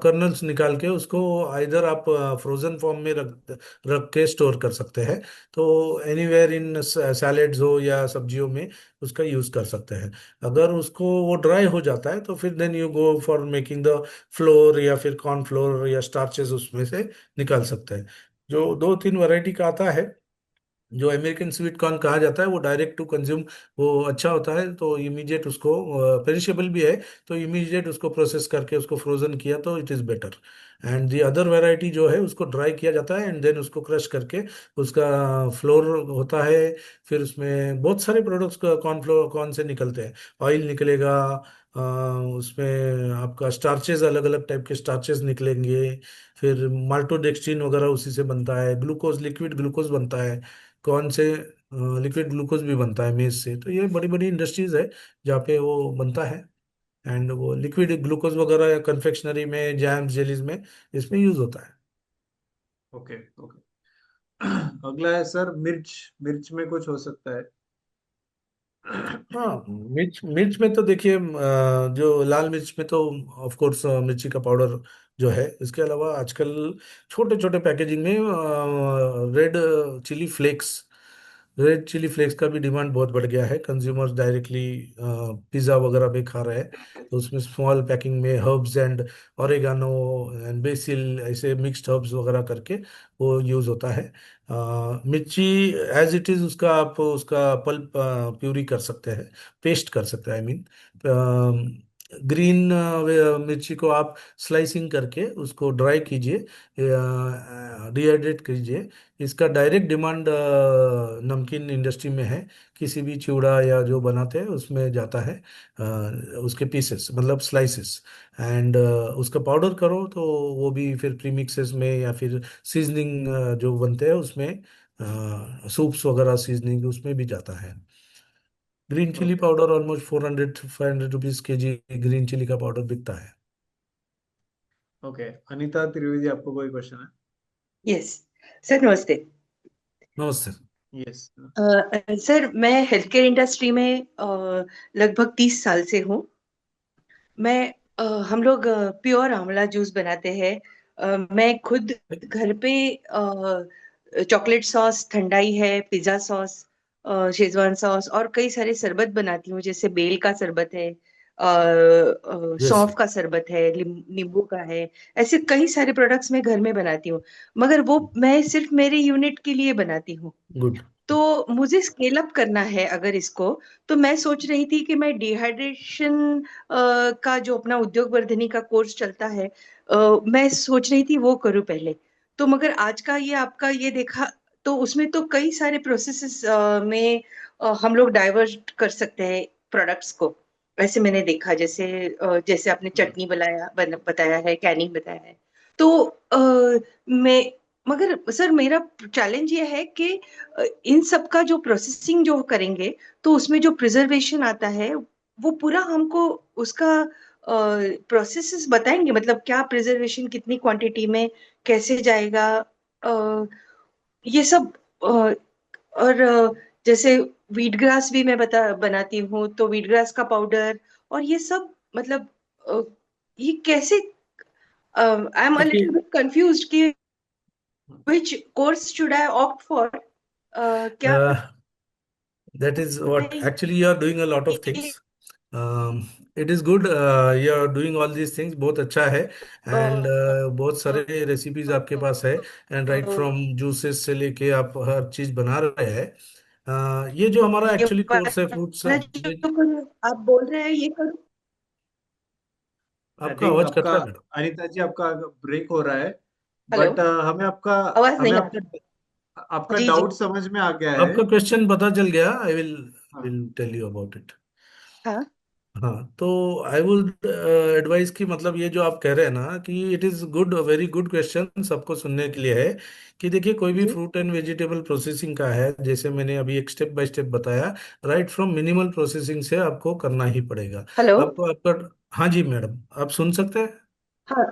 कर्नल्स निकाल के उसको आइदर आप फ्रोजन फॉर्म में रख रख के स्टोर कर सकते हैं। तो एनीवेयर इन सैलेड्स हो या सब्जियों में उसका यूज़ कर सकते हैं। अगर उसको वो ड्राई हो जाता है तो फिर then you go for making the flour या फिर कॉर्न फ्लोर या स्टार्चेस उसमें से निकाल सकते हैं। जो दो तीन वैरायटी का आता है, जो अमेरिकन स्वीट कॉर्न कहा जाता है वो डायरेक्ट टू कंज्यूम वो अच्छा होता है, तो इमीडिएट उसको पेरिशेबल भी है, तो इमीडिएट उसको प्रोसेस करके उसको फ्रोजन किया तो it is better. And the other variety जो है उसको ड्राई किया जाता है एंड देन उसको क्रश करके उसका फ्लोर होता है। फिर उसमें बहुत सारे प्रोडक्ट्स कॉर्नफ्लोर कॉर्न से निकलते हैं, ऑयल निकलेगा, उसमें आपका स्टार्चेज अलग अलग टाइप के स्टार्चेज निकलेंगे। फिर माल्टोडेक्स्ट्रिन वगैरह उसी से बनता है, ग्लूकोज लिक्विड ग्लूकोज बनता है कौन से, लिक्विड ग्लूकोज भी बनता है मेज से। तो ये बड़ी बड़ी इंडस्ट्रीज है जहाँ पे वो बनता है। एंड वो लिक्विड ग्लूकोज वगैरह कन्फेक्शनरी में, जैम्स जेलीज में इसमें यूज होता है। Okay okay. अगला है सर मिर्च। मिर्च में कुछ हो सकता है? हाँ, मिर्च मिर्च में तो देखिए जो लाल मिर्च में तो ऑफ कोर्स मिर्ची का पाउडर जो है, इसके अलावा आजकल छोटे छोटे पैकेजिंग में red chilli flakes, red chilli flakes का भी डिमांड बहुत बढ़ गया है। कंज्यूमर्स डायरेक्टली पिज़्ज़ा वगैरह में खा रहे हैं, तो उसमें स्मॉल पैकिंग में herbs and oregano and BECIL ऐसे मिक्स्ड हर्ब्स वगैरह करके वो यूज़ होता है। मिर्ची एज इट इज़ उसका आप उसका पल्प प्यूरी कर सकते हैं, पेस्ट कर सकते हैं, आई मीन ग्रीन मिर्ची को आप स्लाइसिंग करके उसको ड्राई कीजिए, डिहाइड्रेट कीजिए। इसका डायरेक्ट डिमांड नमकीन इंडस्ट्री में है, किसी भी चिवड़ा या जो बनाते हैं उसमें जाता है, उसके पीसेस मतलब स्लाइसेस। एंड उसका पाउडर करो तो वो भी फिर प्रीमिक्सेस में या फिर सीजनिंग जो बनते हैं उसमें, सूप्स वगैरह सीजनिंग उसमें भी जाता है। Green chilli okay powder almost 400 500 rupees K G green chilli का पाउडर बिकता है। ओके। अनीता त्रिवेदी, आपको कोई क्वेश्चन है? यस सर, नमस्ते। नमस्ते। यस। सर, मैं हेल्थ केयर इंडस्ट्री में लगभग 30 साल से हूँ। मैं हम लोग प्योर आंवला जूस बनाते हैं। मैं खुद घर पे चॉकलेट सॉस, ठंडाई है, पिज्ज़ा सॉस, शेजवान सॉस और कई सारे शरबत बनाती हूँ, जैसे बेल का शरबत है, यस। सौंफ का शरबत है, नींबू का है। ऐसे कई सारे प्रोडक्ट्स मैं घर में बनाती हूँ, मगर वो मैं सिर्फ मेरे यूनिट के लिए बनाती हूँ। गुड। तो मुझे स्केल अप करना है अगर इसको, तो मैं सोच रही थी कि मैं डिहाइड्रेशन का जो अपना उद्योग वर्धनी का कोर्स चलता है, मैं सोच रही थी वो करूं पहले। तो मगर आज का ये आपका ये देखा, तो उसमें तो कई सारे प्रोसेसेस में हम लोग डाइवर्ट कर सकते हैं प्रोडक्ट्स को। ऐसे मैंने देखा, जैसे आपने चटनी बताया है, कैनिंग बताया है। तो मैं मगर सर, मेरा चैलेंज ये है कि इन सब का जो प्रोसेसिंग जो करेंगे, तो उसमें जो प्रिजर्वेशन आता है, वो पूरा हमको उसका प्रोसेसेस बताएंगे, मतलब क्या प्रिजर्वेशन कितनी क्वांटिटी में कैसे जाएगा, अ, ये सब। और जैसे वीट ग्रास भी मैं बनाती हूँ, तो वीट ग्रास का पाउडर और ये सब, मतलब अ, ये कैसे, आई एम अ देखिए, लिटिल बिट कंफ्यूज्ड कि which course should I opt for? क्या that is what मैं actually you are doing a lot of ये things. It is good, you are doing all these things, बहुत अच्छा है। अ, and बहुत अ, सारे रेसिपीज आपके पास है, and right a, from juices से लेके आप हर चीज बना रहे हैं। ये जो हमारा ये एक्चुअली कोर्स है फ्रूट्स, वाला जो करूं, आप बोल रहे हैं ये करूं? आई आपका थिंक आवाज कट आपका, रहा है मैडम। अनीता जी, आपका ब्रेक हो रहा है। हेलो, बट हमें आपका आवाज हमें नहीं आ रही। आपका आपका जी जी। डाउट समझ में आ गया है। आपका क्वेश्चन पता चल गया, आई विल हाँ। Will tell you about it. हाँ। हाँ, तो आई वुड एडवाइस कि मतलब ये जो आप कह रहे हैं ना कि it is good, very good question सबको सुनने के लिए है। कि देखिए कोई भी जी। फ्रूट एंड वेजिटेबल प्रोसेसिंग का है, जैसे मैंने अभी एक स्टेप बाय स्टेप बताया, राइट फ्रॉम मिनिमल प्रोसेसिंग से आपको करना ही पड़ेगा। हेलो। आपको आपका, हाँ जी मैडम, आप सुन सकते हैं? हाँ।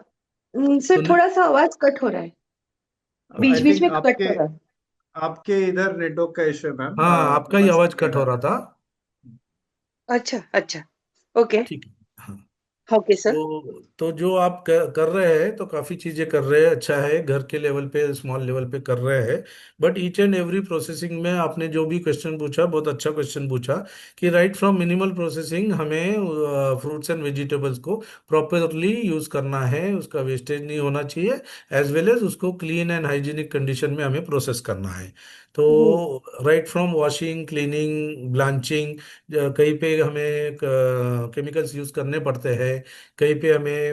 सर, सुन, थोड़ा सा आवाज कट हो रहा है, बीच आई बीच थिंक में कट आपके हो रहा है। आपके इधर नेटवर्क का इश्यू है मैम। हाँ आपका ही वन आवाज कट सेकेंड। हो रहा था। अच्छा अच्छा। ओके। ठीक है। हाँ, ओके सर। तो जो आप कर रहे हैं तो काफी चीजें कर रहे हैं, अच्छा है, घर के लेवल पे स्मॉल लेवल पे कर रहे हैं। But each and every processing में आपने जो भी क्वेश्चन पूछा, बहुत अच्छा क्वेश्चन पूछा कि राइट फ्रॉम मिनिमल प्रोसेसिंग हमें फ्रूट्स एंड वेजिटेबल्स को प्रॉपरली यूज करना है, उसका वेस्टेज नहीं होना चाहिए, एज वेल एज उसको क्लीन एंड हाइजीनिक कंडीशन में हमें प्रोसेस करना है। जी। तो right from washing, cleaning, blanching, कहीं पे हमें केमिकल्स यूज करने पड़ते हैं, कहीं पे हमें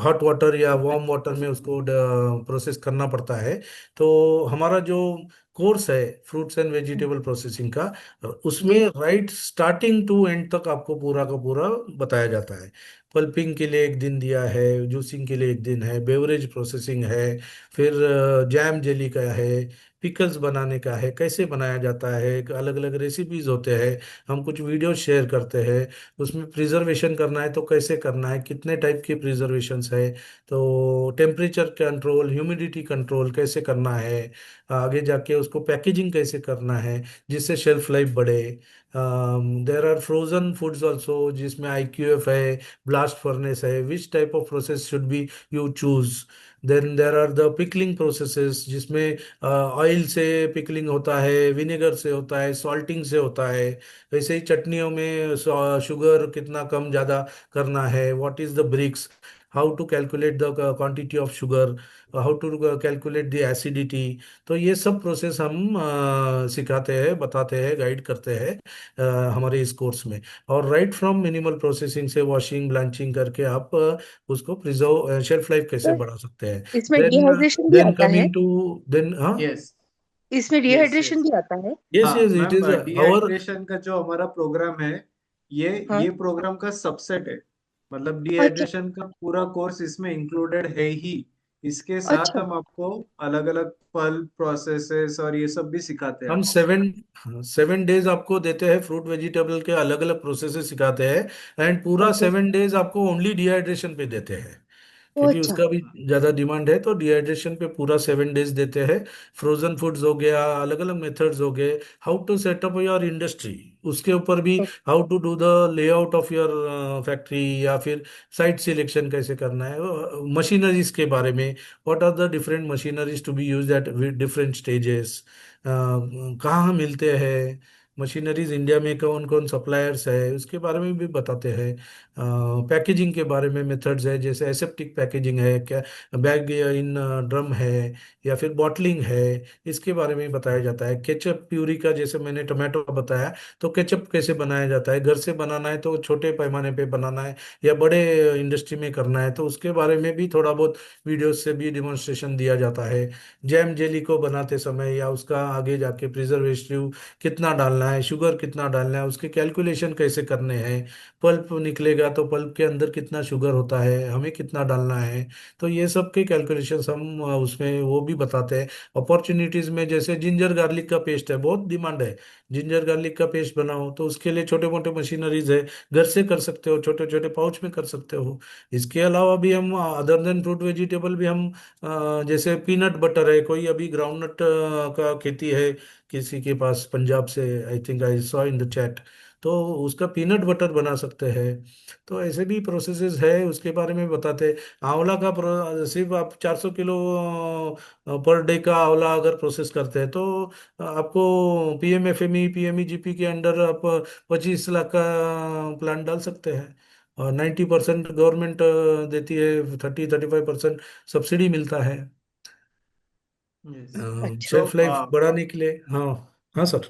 हॉट वाटर या वार्म वाटर में उसको प्रोसेस करना पड़ता है। तो हमारा जो कोर्स है फ्रूट्स एंड वेजिटेबल प्रोसेसिंग का, उसमें जी। राइट स्टार्टिंग टू एंड तक आपको पूरा का पूरा बताया जाता है। पल्पिंग के लिए एक दिन दिया है, जूसिंग के लिए एक दिन है, बेवरेज प्रोसेसिंग है, फिर जैम जेली का है, पिकल्स बनाने का है, कैसे बनाया जाता है, अलग अलग रेसिपीज होते हैं, हम कुछ वीडियो शेयर करते हैं। उसमें प्रिजर्वेशन करना है तो कैसे करना है, कितने टाइप के प्रिजर्वेशंस है, तो टेम्परेचर कंट्रोल, ह्यूमिडिटी कंट्रोल कैसे करना है, आगे जाके उसको पैकेजिंग कैसे करना है जिससे शेल्फ लाइफ बढ़े। There are frozen foods also जिसमें IQF है, ब्लास्ट फर्नेस है, which type of process should be you choose. Then there are the pickling processes जिसमें ऑयल से पिकलिंग होता है, विनेगर से होता है, सॉल्टिंग से होता है। वैसे ही चटनियों में शुगर कितना कम ज़्यादा करना है, what is the brix, how to calculate the quantity of sugar, how to calculate the acidity. तो ये सब प्रोसेस हम सिखाते हैं, बताते हैं, गाइड करते हैं हमारे इस कोर्स में। और राइट फ्रॉम मिनिमल प्रोसेसिंग से वॉशिंग ब्लांचिंग करके आप उसको प्रिजर्व, शेल्फ लाइफ कैसे सर बढ़ा सकते हैं। इसमें देन डिहाइड्रेशन भी देन आता है? कमिंग टू, देन हाँ, यस इसमें यस डिहाइड्रेशन यस। भी आता है? यस हाँ yes, it ma'am, is our. Dehydration का जो हमारा प्रोग्राम है, ये हाँ। ये प्रोग्राम का सबसेट है। मतलब अच्छा। डिहाइड्रेशन का पूरा कोर्स इसमें इंक्लूडेड है ही। इसके साथ अच्छा। हम आपको अलग अलग फल प्रोसेसेस और ये सब भी सिखाते हैं हम आपको। 7 डेज आपको देते हैं, फ्रूट वेजिटेबल के अलग अलग प्रोसेसेस सिखाते हैं, एंड पूरा ओके। 7 डेज आपको ओनली डिहाइड्रेशन पे देते हैं, ओ क्योंकि अच्छा। उसका भी ज़्यादा डिमांड है, तो डिहाइड्रेशन पे पूरा 7 डेज देते हैं। फ्रोजन फूड्स हो गया, अलग अलग मेथड्स हो गए, how to set up your industry, उसके ऊपर भी, how to do the layout of your factory, या फिर साइट सिलेक्शन कैसे करना है, मशीनरीज के बारे में, what are the different machineries to be use at different stages, कहाँ मिलते हैं मशीनरीज, इंडिया में कौन कौन सप्लायर्स है उसके बारे में भी बताते हैं। पैकेजिंग के बारे में मेथड्स है, जैसे एसेप्टिक पैकेजिंग है क्या, बैग इन ड्रम है, या फिर बॉटलिंग है, इसके बारे में बताया जाता है। केचप प्यूरी का, जैसे मैंने टमाटो का बताया, तो केचप कैसे बनाया जाता है, घर से बनाना है तो छोटे पैमाने पे बनाना है या बड़े इंडस्ट्री में करना है, तो उसके बारे में भी थोड़ा बहुत वीडियोस से भी डिमॉन्स्ट्रेशन दिया जाता है। जैम जेली को बनाते समय या उसका आगे जाके प्रिजर्वेटिव कितना डालना है, शुगर कितना डालना है, उसके कैलकुलेशन कैसे करने हैं, पल्प निकलेगा तो पल्प के अंदर कितना शुगर होता है, हमें कितना डालना है, तो ये सब के कैलकुलेशंस हम उसमें वो भी बताते हैं। अपॉर्चुनिटीज में जैसे जिंजर गार्लिक का पेस्ट है, बहुत डिमांड है, जिंजर गार्लिक का पेस्ट बनाओ, तो उसके लिए छोटे मोटे मशीनरीज है, घर से कर सकते हो, छोटे छोटे पाउच में कर सकते हो। इसके अलावा भी हम अदर देन फ्रूट वेजिटेबल भी हम जैसे पीनट बटर है, कोई अभी ग्राउंडनट का खेती है किसी के पास पंजाब से, I think I saw in the chat, तो उसका पीनट बटर बना सकते हैं। तो ऐसे भी प्रोसेसेस है, उसके बारे में बताते हैं। आंवला का सिर्फ आप 400 किलो पर डे का आंवला अगर प्रोसेस करते हैं तो आपको PMFME PMEGP के अंडर आप 25 लाख का प्लांट डाल सकते हैं, और 90% गवर्नमेंट देती है, 30-35% सब्सिडी मिलता है यस। तो शेल्फ लाइफ बढ़ाने के लिए। हाँ, हाँ सर।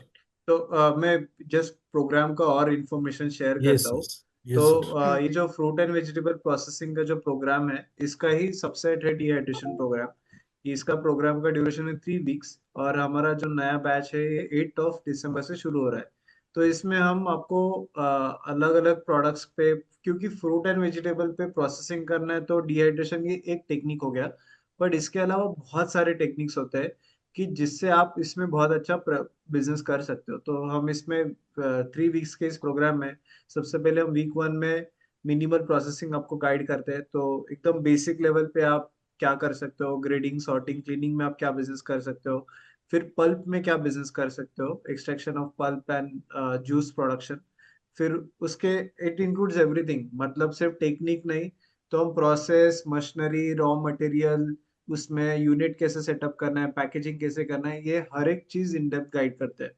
मैं जस्ट प्रोग्राम का और इन्फॉर्मेशन शेयर यस करता हूँ। यस, तो यस सर। ये जो फ्रूट एंड वेजिटेबल प्रोसेसिंग का जो प्रोग्राम है, इसका ही सबसेट है डिहाइड्रेशन प्रोग्राम। इसका प्रोग्राम का ड्यूरेशन है 3 वीक्स, और हमारा जो नया बैच है ये 8 दिसंबर से शुरू हो रहा है। तो इसमें हम आपको अलग अलग प्रोडक्ट्स पे, क्योंकि फ्रूट एंड वेजिटेबल पे प्रोसेसिंग करना है तो डिहाइड्रेशन ये एक टेक्निक हो गया, बट इसके अलावा बहुत सारे टेक्निक्स होते हैं कि जिससे आप इसमें बहुत अच्छा बिजनेस कर सकते हो। तो हम इसमें 3 वीक्स के इस प्रोग्राम में सबसे पहले हम वीक 1 में मिनिमल प्रोसेसिंग आपको गाइड करते हैं। तो एकदम बेसिक लेवल पे आप क्या कर सकते हो, ग्रेडिंग, सॉर्टिंग, क्लीनिंग में आप क्या बिजनेस कर सकते हो, फिर पल्प में क्या बिजनेस कर सकते हो, extraction of pulp and juice production. फिर उसके इट इंक्लूड्स एवरीथिंग, मतलब सिर्फ टेक्निक नहीं, तो हम प्रोसेस, मशीनरी, रॉ मटेरियल, उसमें यूनिट कैसे सेटअप करना है, पैकेजिंग कैसे करना है, ये हर एक चीज इन डेप्थ गाइड करते हैं।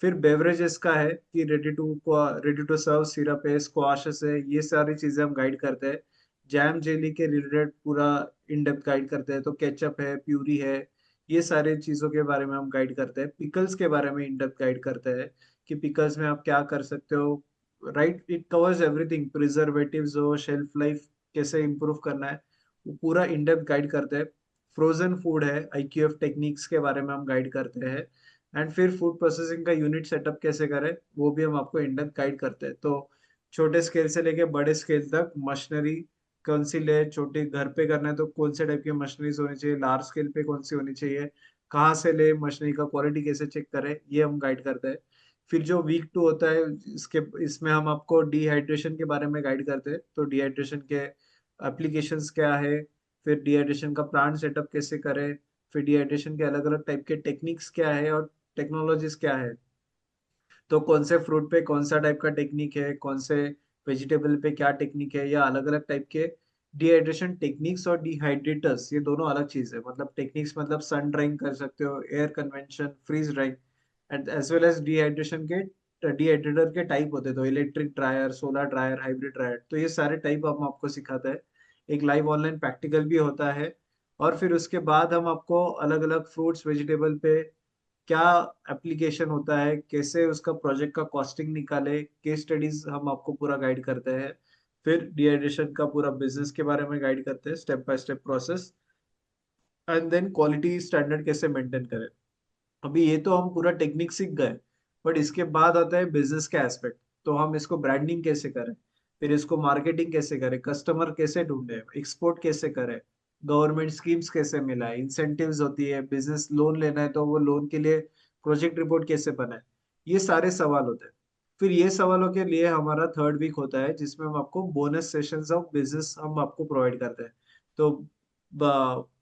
फिर बेवरेजेस का है कि रेडी टू सर्व सिरप है, स्क्वाशेस है, ये सारी चीजें हम गाइड करते हैं। जैम जेली के रिलेटेड पूरा इन डेप्थ गाइड करते हैं, तो केचप है, प्यूरी है, ये सारी चीजों के बारे में हम गाइड करते हैं। पिकल्स के बारे में इन डेप्थ गाइड करते हैं कि पिकल्स में आप क्या कर सकते हो, right, it covers everything, preservatives हो, शेल्फ लाइफ कैसे इंप्रूव करना है, वो पूरा इन डेप्थ गाइड करते हैं। फ्रोजन फूड है, IQF टेक्निक्स के बारे में हम गाइड करते हैं। एंड फिर फूड प्रोसेसिंग का यूनिट सेटअप कैसे करें, वो भी हम आपको इन डेप्थ गाइड करते हैं। तो छोटे स्केल से लेके बड़े स्केल तक मशीनरी कौन सी ले, छोटे घर पे करना है तो कौन से टाइप की मशीनरीज होनी चाहिए, लार्ज स्केल पे कौन सी होनी चाहिए, कहाँ से ले, मशीनरी का क्वालिटी कैसे चेक करें, ये हम गाइड करते हैं। फिर जो वीक टू होता है, इसके इसमें हम आपको डिहाइड्रेशन के बारे में गाइड करते हैं, तो डिहाइड्रेशन के एप्लीकेशंस क्या है, फिर डिहाइड्रेशन का प्लांट सेटअप कैसे करें, फिर डिहाइड्रेशन के अलग अलग टाइप के टेक्निक्स क्या है और टेक्नोलॉजीज क्या है, तो कौन से फ्रूट पे कौन सा टाइप का टेक्निक है, कौन से वेजिटेबल पे क्या टेक्निक है, या अलग अलग टाइप के डिहाइड्रेशन टेक्निक्स। और डिहाइड्रेटर्स ये दोनों अलग चीज है, मतलब टेक्निक्स मतलब सन ड्राइंग कर सकते हो, air convention, freeze drying, and as well as dehydration के डिहाइड्रेटर के टाइप होते हैं, तो electric dryer, solar dryer, hybrid dryer, तो ये सारे टाइप हम आपको सिखाते हैं। एक लाइव ऑनलाइन प्रैक्टिकल भी होता है। और फिर उसके बाद हम आपको अलग अलग फ्रूट्स वेजिटेबल पे क्या एप्लीकेशन होता है, कैसे उसका प्रोजेक्ट का कॉस्टिंग निकाले, केस स्टडीज हम आपको पूरा गाइड करते हैं। फिर डिहाइड्रेशन का पूरा बिजनेस के बारे में गाइड करते हैं, step by step process, and then quality standard कैसे मेंटेन करें। अभी ये तो हम पूरा टेक्निक सीख गए, बट इसके बाद आता है बिजनेस का एस्पेक्ट। तो हम इसको ब्रांडिंग कैसे करें, फिर इसको मार्केटिंग कैसे करें, कस्टमर कैसे ढूंढे, एक्सपोर्ट कैसे करें, गवर्नमेंट स्कीम्स कैसे मिलाए, इंसेंटिव्स होती है, बिजनेस लोन लेना है तो वो लोन के लिए प्रोजेक्ट रिपोर्ट कैसे बनाए, ये सारे सवाल होते हैं। फिर ये सवालों के लिए हमारा थर्ड वीक होता है, जिसमें हम आपको बोनस सेशंस ऑफ बिजनेस हम आपको प्रोवाइड करते हैं। तो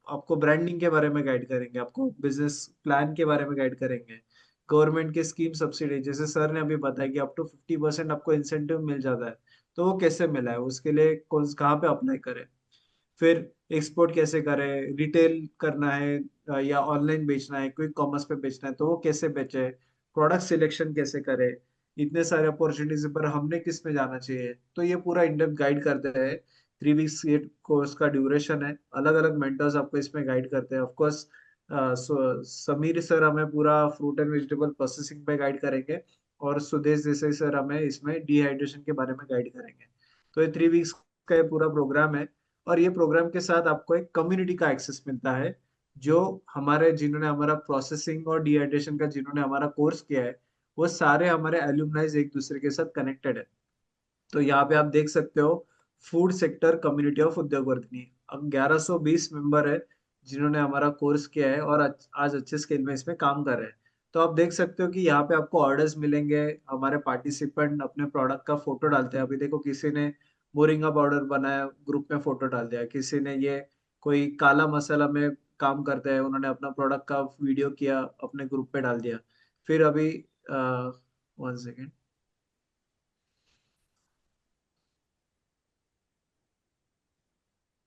आपको ब्रांडिंग के बारे में गाइड करेंगे, आपको बिजनेस प्लान के बारे में गाइड करेंगे, गवर्नमेंट के स्कीम सब्सिडी, जैसे सर ने अभी बताया कि अप टू 50% आपको इंसेंटिव मिल जाता है, तो वो कैसे मिला है, उसके लिए कौन कहाँ पे अप्लाई करें, फिर एक्सपोर्ट कैसे करें, रिटेल करना है या ऑनलाइन बेचना है, क्विक कॉमर्स पे बेचना है तो वो कैसे बेचे, प्रोडक्ट सिलेक्शन कैसे करें, इतने सारे अपॉर्चुनिटीज पर हमने किस में जाना चाहिए, तो ये पूरा इन डेप्थ गाइड करते हैं। 3 वीक्स ये कोर्स का ड्यूरेशन है, अलग अलग मेंटर्स आपको इसमें गाइड करते हैं। ऑफ कोर्स समीर सर हमें पूरा फ्रूट एंड वेजिटेबल प्रोसेसिंग पे गाइड करेंगे, और सुदेश देसाई सर हमें इसमें डिहाइड्रेशन के बारे में गाइड करेंगे। तो ये 3 वीक्स का ये पूरा प्रोग्राम है। और ये प्रोग्राम के साथ आपको एक कम्युनिटी का एक्सेस मिलता है, जो हमारे जिन्होंने हमारा प्रोसेसिंग और डिहाइड्रेशन का जिन्होंने हमारा कोर्स किया है, वो सारे हमारे एल्यूमनाइज एक दूसरे के साथ कनेक्टेड है। तो यहाँ पे आप देख सकते हो, फूड सेक्टर कम्युनिटी ऑफ उद्योग वर्धिनी, अब 1120 मेंबर है जिन्होंने हमारा कोर्स किया है और आज अच्छे स्केल में इसमें काम कर रहे हैं। तो आप देख सकते हो कि यहाँ पे आपको ऑर्डर्स मिलेंगे, हमारे पार्टिसिपेंट अपने प्रोडक्ट का फोटो डालते हैं। अभी देखो किसी ने मोरिंगा पाउडर बनाया, ग्रुप में फोटो डाल दिया, किसी ने ये कोई काला मसाला में काम करते हैं, उन्होंने अपना प्रोडक्ट का वीडियो किया, अपने ग्रुप पे डाल दिया। फिर अभी 1 सेकेंड,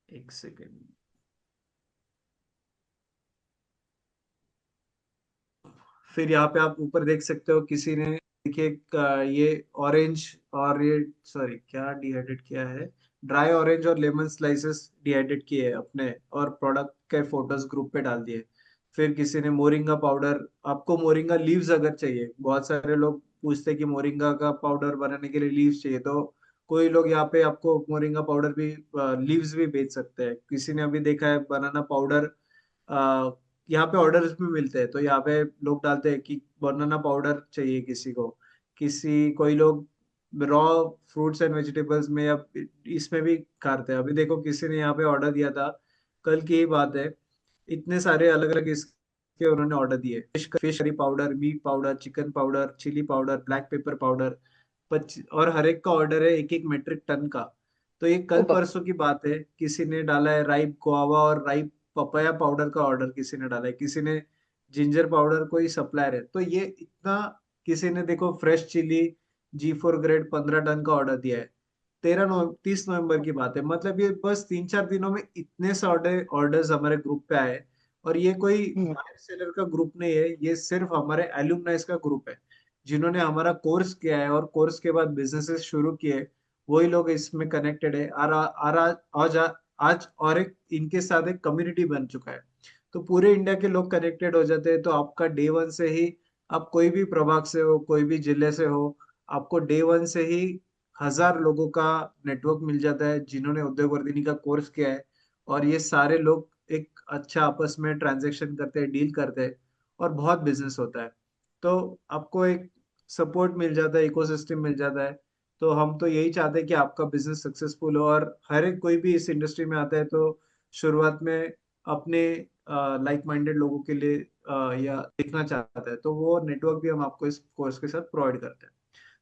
एक सेकेंड, फिर यहाँ पे आप ऊपर देख सकते हो किसी ने, देखिए ये ऑरेंज और ये, सॉरी क्या डिहाइड्रेट किया है, ड्राई ऑरेंज और लेमन स्लाइसेस डिहाइड्रेट किए हैं अपने, और प्रोडक्ट के फोटोज ग्रुप पे डाल दिए। फिर किसी ने मोरिंगा पाउडर, आपको मोरिंगा लीव्स अगर चाहिए, बहुत सारे लोग पूछते हैं कि मोरिंगा का पाउडर बनाने के लिए लीव्स चाहिए, तो कोई लोग यहाँ पे आपको मोरिंगा पाउडर भी, लीव्स भी बेच सकते हैं। किसी ने अभी देखा है बनाना पाउडर, यहाँ पे ऑर्डर्स भी मिलते हैं, तो यहाँ पे लोग डालते हैं कि बनाना पाउडर चाहिए किसी को, किसी कोई लोग रॉ फ्रूट्स एंड वेजिटेबल्स में या इसमें भी करते हैं। अभी देखो किसी ने यहाँ पे ऑर्डर दिया था, कल की ही बात है, इतने सारे अलग अलग इसके उन्होंने ऑर्डर दिए, fish curry powder, meat powder, chicken powder, chilli powder, black pepper powder, और हर एक का ऑर्डर है 1-1 मेट्रिक टन का। तो ये ओ कल बाप। परसों की बात है, किसी ने डाला है राइप गुआवा और राइप पपाया पाउडर का ऑर्डर किसी ने डाला है, किसी ने जिंजर पाउडर, कोई सप्लायर है, तो ये इतना, किसी ने देखो fresh chilli, G4 grade 15 ton का ऑर्डर दिया है। 30 नवंबर की बात है, मतलब ये बस 3-4 दिनों में इतने सारे ऑर्डर्स हमारे ग्रुप पे आए। और ये कोई हम्म। बायर सेलर का ग्रुप नहीं है, ये सिर्फ हमारे एलुमनाइज का ग्रुप है, जिन्होंने हमारा कोर्स किया है और कोर्स के बाद बिजनेसेस शुरू किए, वही लोग इसमें कनेक्टेड है। आज आज और एक इनके साथ एक कम्युनिटी बन चुका है। तो पूरे इंडिया के लोग कनेक्टेड हो जाते हैं, तो आपका डे वन से ही, आप कोई भी प्रभाग से हो, कोई भी जिले से हो, आपको डे वन से ही 1000 लोगों का नेटवर्क मिल जाता है जिन्होंने उद्योग वर्धिनी का कोर्स किया है। और ये सारे लोग एक अच्छा आपस में ट्रांजेक्शन करते हैं, डील करते हैं, और बहुत बिजनेस होता है। तो आपको एक सपोर्ट मिल जाता है, इकोसिस्टम मिल जाता है। तो हम तो यही चाहते हैं कि आपका बिजनेस सक्सेसफुल हो, और हर एक कोई भी इस इंडस्ट्री में आता है तो शुरुआत में अपने लाइक माइंडेड लोगों के लिए या देखना चाहता है, तो वो नेटवर्क भी हम आपको इस कोर्स के साथ प्रोवाइड करते हैं।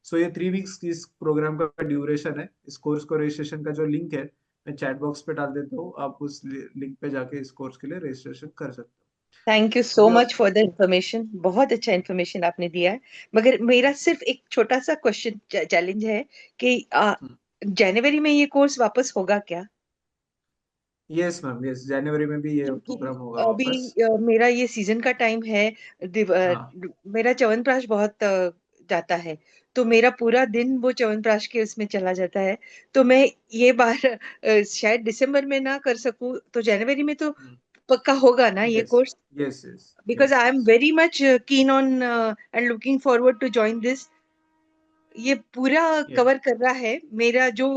सो ये 3 वीक्स की इस प्रोग्राम का ड्यूरेशन है। इस कोर्स को रजिस्ट्रेशन का जो लिंक है मैं चैट बॉक्स पे डाल देता हूँ, आप उस लिंक पे जाके इस कोर्स के लिए रजिस्ट्रेशन कर सकते थैंक यू हो सो अभी आप। मच फॉर द इंफॉर्मेशन, बहुत अच्छा इंफॉर्मेशन आपने दिया है। मगर मेरा सिर्फ एक छोटा सा क्वेश्चन चैलेंज है कि जनवरी में ये कोर्स वापस होगा क्या? यस मैम, यस, जनवरी में भी ये क्योंकि प्रोग्राम होगा अभी वापस। मेरा ये सीजन का टाइम है। हाँ। मेरा च्यवनप्राश बहुत जाता है, तो मेरा पूरा दिन वो च्यवनप्राश के उसमें चला जाता है। तो मैं ये बार शायद दिसंबर में ना कर सकूं, तो जनवरी में तो पक्का होगा ना ये yes, course? Yes, yes, because yes, I am yes. Very much keen on and looking forward to join this. ये पूरा यस। कवर कर रहा है मेरा जो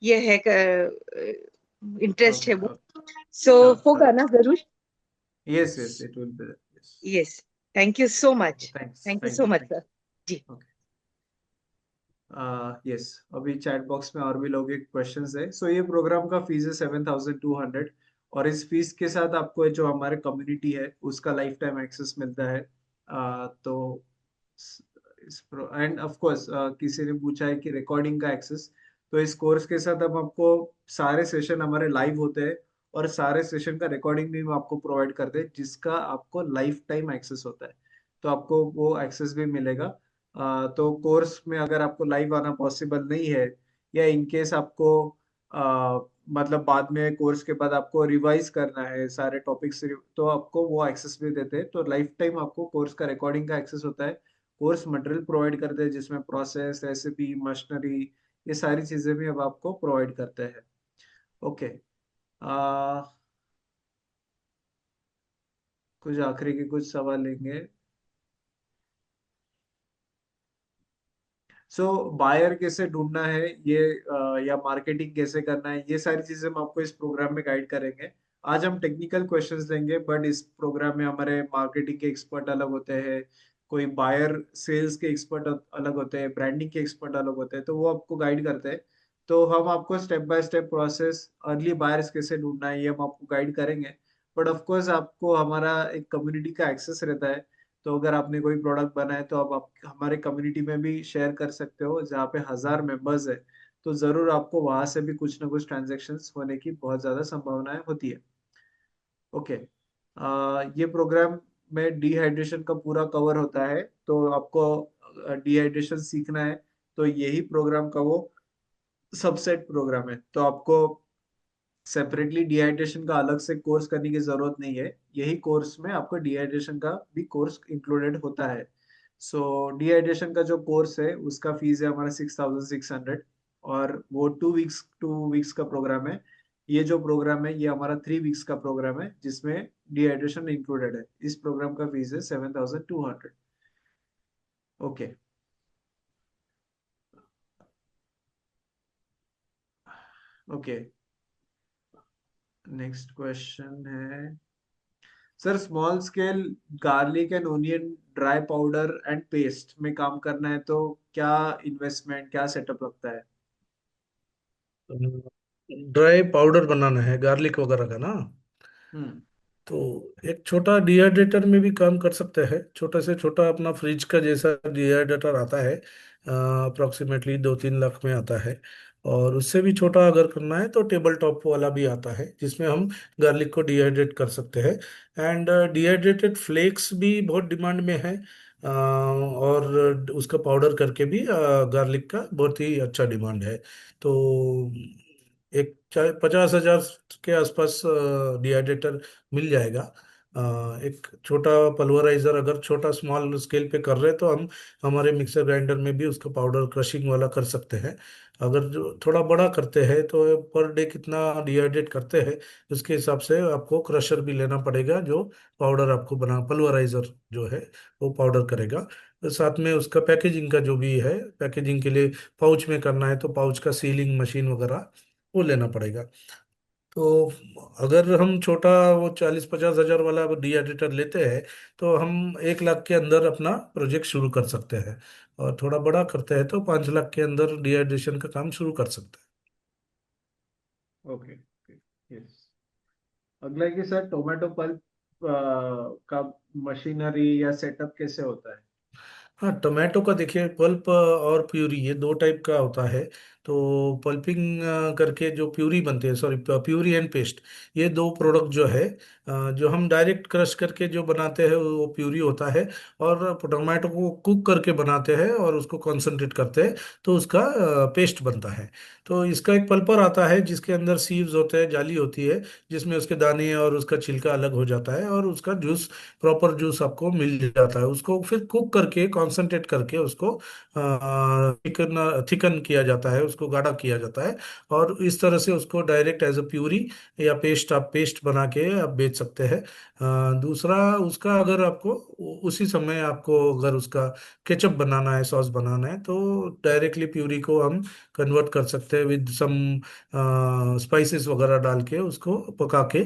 ये है इंटरेस्ट है ओके, वो। ओके। सो श्योर, होगा श्योर। ना जरूर? Yes, yes, it will be. Yes. Yes. Thank you so okay, much. Thanks, thank you thank so you, much thank sir. जी। यू। यस, अभी चैट बॉक्स में और भी लोगों के क्वेश्चंस है। सो ये प्रोग्राम का फीस है 7200। और इस फीस के साथ आपको जो हमारे कम्युनिटी है उसका लाइफ टाइम एक्सेस मिलता है। तो इस एंड ऑफ कोर्स किसी ने पूछा है कि रिकॉर्डिंग का एक्सेस, तो इस कोर्स के साथ हम आपको सारे सेशन हमारे लाइव होते हैं, और सारे सेशन का रिकॉर्डिंग भी हम आपको प्रोवाइड करते हैं, जिसका आपको लाइफ टाइम एक्सेस होता है। तो आपको वो एक्सेस भी मिलेगा। तो कोर्स में अगर आपको लाइव आना पॉसिबल नहीं है, या इन केस आपको मतलब बाद में कोर्स के बाद आपको रिवाइज करना है सारे टॉपिक्स, तो आपको वो एक्सेस भी देते हैं। तो लाइफ टाइम आपको कोर्स का रिकॉर्डिंग का एक्सेस होता है। कोर्स मटेरियल प्रोवाइड करते हैं जिसमें प्रोसेस, रेसिपी, मशीनरी, ये सारी चीजें भी अब आपको प्रोवाइड करते हैं। ओके। आ, कुछ आखिरी के कुछ सवाल लेंगे। सो बायर कैसे ढूंढना है, ये या मार्केटिंग कैसे करना है, ये सारी चीजें हम आपको इस प्रोग्राम में गाइड करेंगे। आज हम टेक्निकल क्वेश्चंस लेंगे, बट इस प्रोग्राम में हमारे मार्केटिंग के एक्सपर्ट अलग होते हैं, कोई बायर सेल्स के एक्सपर्ट अलग होते हैं, ब्रांडिंग के एक्सपर्ट अलग होते हैं, तो वो आपको गाइड करते हैं। तो हम आपको step by step process, early buyers कैसे ढूंढना है, ये हम आपको गाइड करेंगे। बट ऑफ कोर्स आपको हमारा एक कम्युनिटी का एक्सेस रहता है। तो अगर आपने कोई प्रोडक्ट बनाया तो आप हमारे कम्युनिटी में भी शेयर कर सकते हो, जहाँ पे 1000 मेंबर्स है। तो जरूर आपको वहां से भी कुछ ना कुछ ट्रांजेक्शन्स होने की बहुत ज्यादा संभावनाएं होती है। ओके। ये प्रोग्राम में डिहाइड्रेशन का पूरा कवर होता है। तो आपको डिहाइड्रेशन सीखना है, तो यही प्रोग्राम का वो सबसेट प्रोग्राम है। तो आपको सेपरेटली डिहाइड्रेशन का अलग से कोर्स करने की जरूरत नहीं है, यही कोर्स में आपको डिहाइड्रेशन का भी कोर्स इंक्लूडेड होता है। सो डिहाइड्रेशन का जो कोर्स है उसका फीस है हमारा 6600। और वो 2 वीक्स का प्रोग्राम है। ये जो प्रोग्राम है ये हमारा 3 वीक्स का प्रोग्राम है, जिसमें डिहाइड्रेशन इंक्लूडेड है। इस प्रोग्राम का फीस है 7200। ओके। ओके, नेक्स्ट क्वेश्चन है, sir small scale garlic and onion dry powder and paste में काम करना है, तो क्या इन्वेस्टमेंट, क्या सेटअप लगता है? ड्राई पाउडर बनाना है गार्लिक वगैरह का ना? हम्म। तो एक छोटा डिहाइड्रेटर में भी काम कर सकते हैं, छोटा से छोटा अपना फ्रिज का जैसा डिहाइड्रेटर आता है, अप्रोक्सीमेटली 2-3 लाख में आता है। और उससे भी छोटा अगर करना है तो टेबल टॉप वाला भी आता है, जिसमें हम गार्लिक को डिहाइड्रेट कर सकते हैं। एंड डिहाइड्रेटेड फ्लेक्स भी बहुत डिमांड में है। और उसका पाउडर करके भी गार्लिक का बहुत ही अच्छा डिमांड है। तो एक 50,000 के आसपास डिहाइड्रेटर मिल जाएगा। एक छोटा पल्वराइजर अगर छोटा स्मॉल स्केल पे कर रहे हैं तो हम हमारे मिक्सर ग्राइंडर में भी उसका पाउडर क्रशिंग वाला कर सकते हैं। अगर जो थोड़ा बड़ा करते हैं तो पर डे कितना डिहाइड्रेट करते हैं उसके हिसाब से आपको क्रशर भी लेना पड़ेगा, जो पाउडर आपको बना पल्वराइजर जो है वो पाउडर करेगा। साथ में उसका पैकेजिंग का जो भी है, पैकेजिंग के लिए पाउच में करना है तो पाउच का सीलिंग मशीन वगैरह वो लेना पड़ेगा। तो अगर हम छोटा वो 40-50 हजार वाला डिहाइड्रेटर लेते हैं तो हम 1 लाख के अंदर अपना प्रोजेक्ट शुरू कर सकते हैं। और थोड़ा बड़ा करते हैं तो 5 लाख के अंदर डिहाइड्रेशन का काम शुरू कर सकते हैं। Okay okay. यस। अगला है कि सर टोमेटो पल्प का मशीनरी या सेटअप कैसे होता है? हाँ, टोमेटो का देखिए पल्प और प्यूरी ये दो टाइप का होता है। तो पल्पिंग करके जो प्यूरी बनती है, सॉरी प्यूरी एंड पेस्ट, ये दो प्रोडक्ट जो है जो हम डायरेक्ट क्रश करके जो बनाते हैं वो प्यूरी होता है। और टोमेटो को कुक करके बनाते हैं और उसको कॉन्सेंट्रेट करते हैं तो उसका पेस्ट बनता है। तो इसका एक पल्पर आता है जिसके अंदर सीव्स होते हैं, जाली होती है जिसमें उसके दाने और उसका छिलका अलग हो जाता है और उसका जूस, प्रॉपर जूस आपको मिल जाता है। उसको फिर कुक करके कॉन्सेंट्रेट करके उसको थिकन थिकन किया जाता है, उसको गाढ़ा किया जाता है। और इस तरह से उसको डायरेक्ट एज अ प्यूरी या पेस्ट आप पेस्ट बना के आप बेच सकते हैं। दूसरा उसका अगर आपको उसी समय आपको अगर उसका केचप बनाना है, सॉस बनाना है तो डायरेक्टली प्यूरी को हम कन्वर्ट कर सकते हैं विद सम स्पाइसेस वगैरह डाल के उसको पका के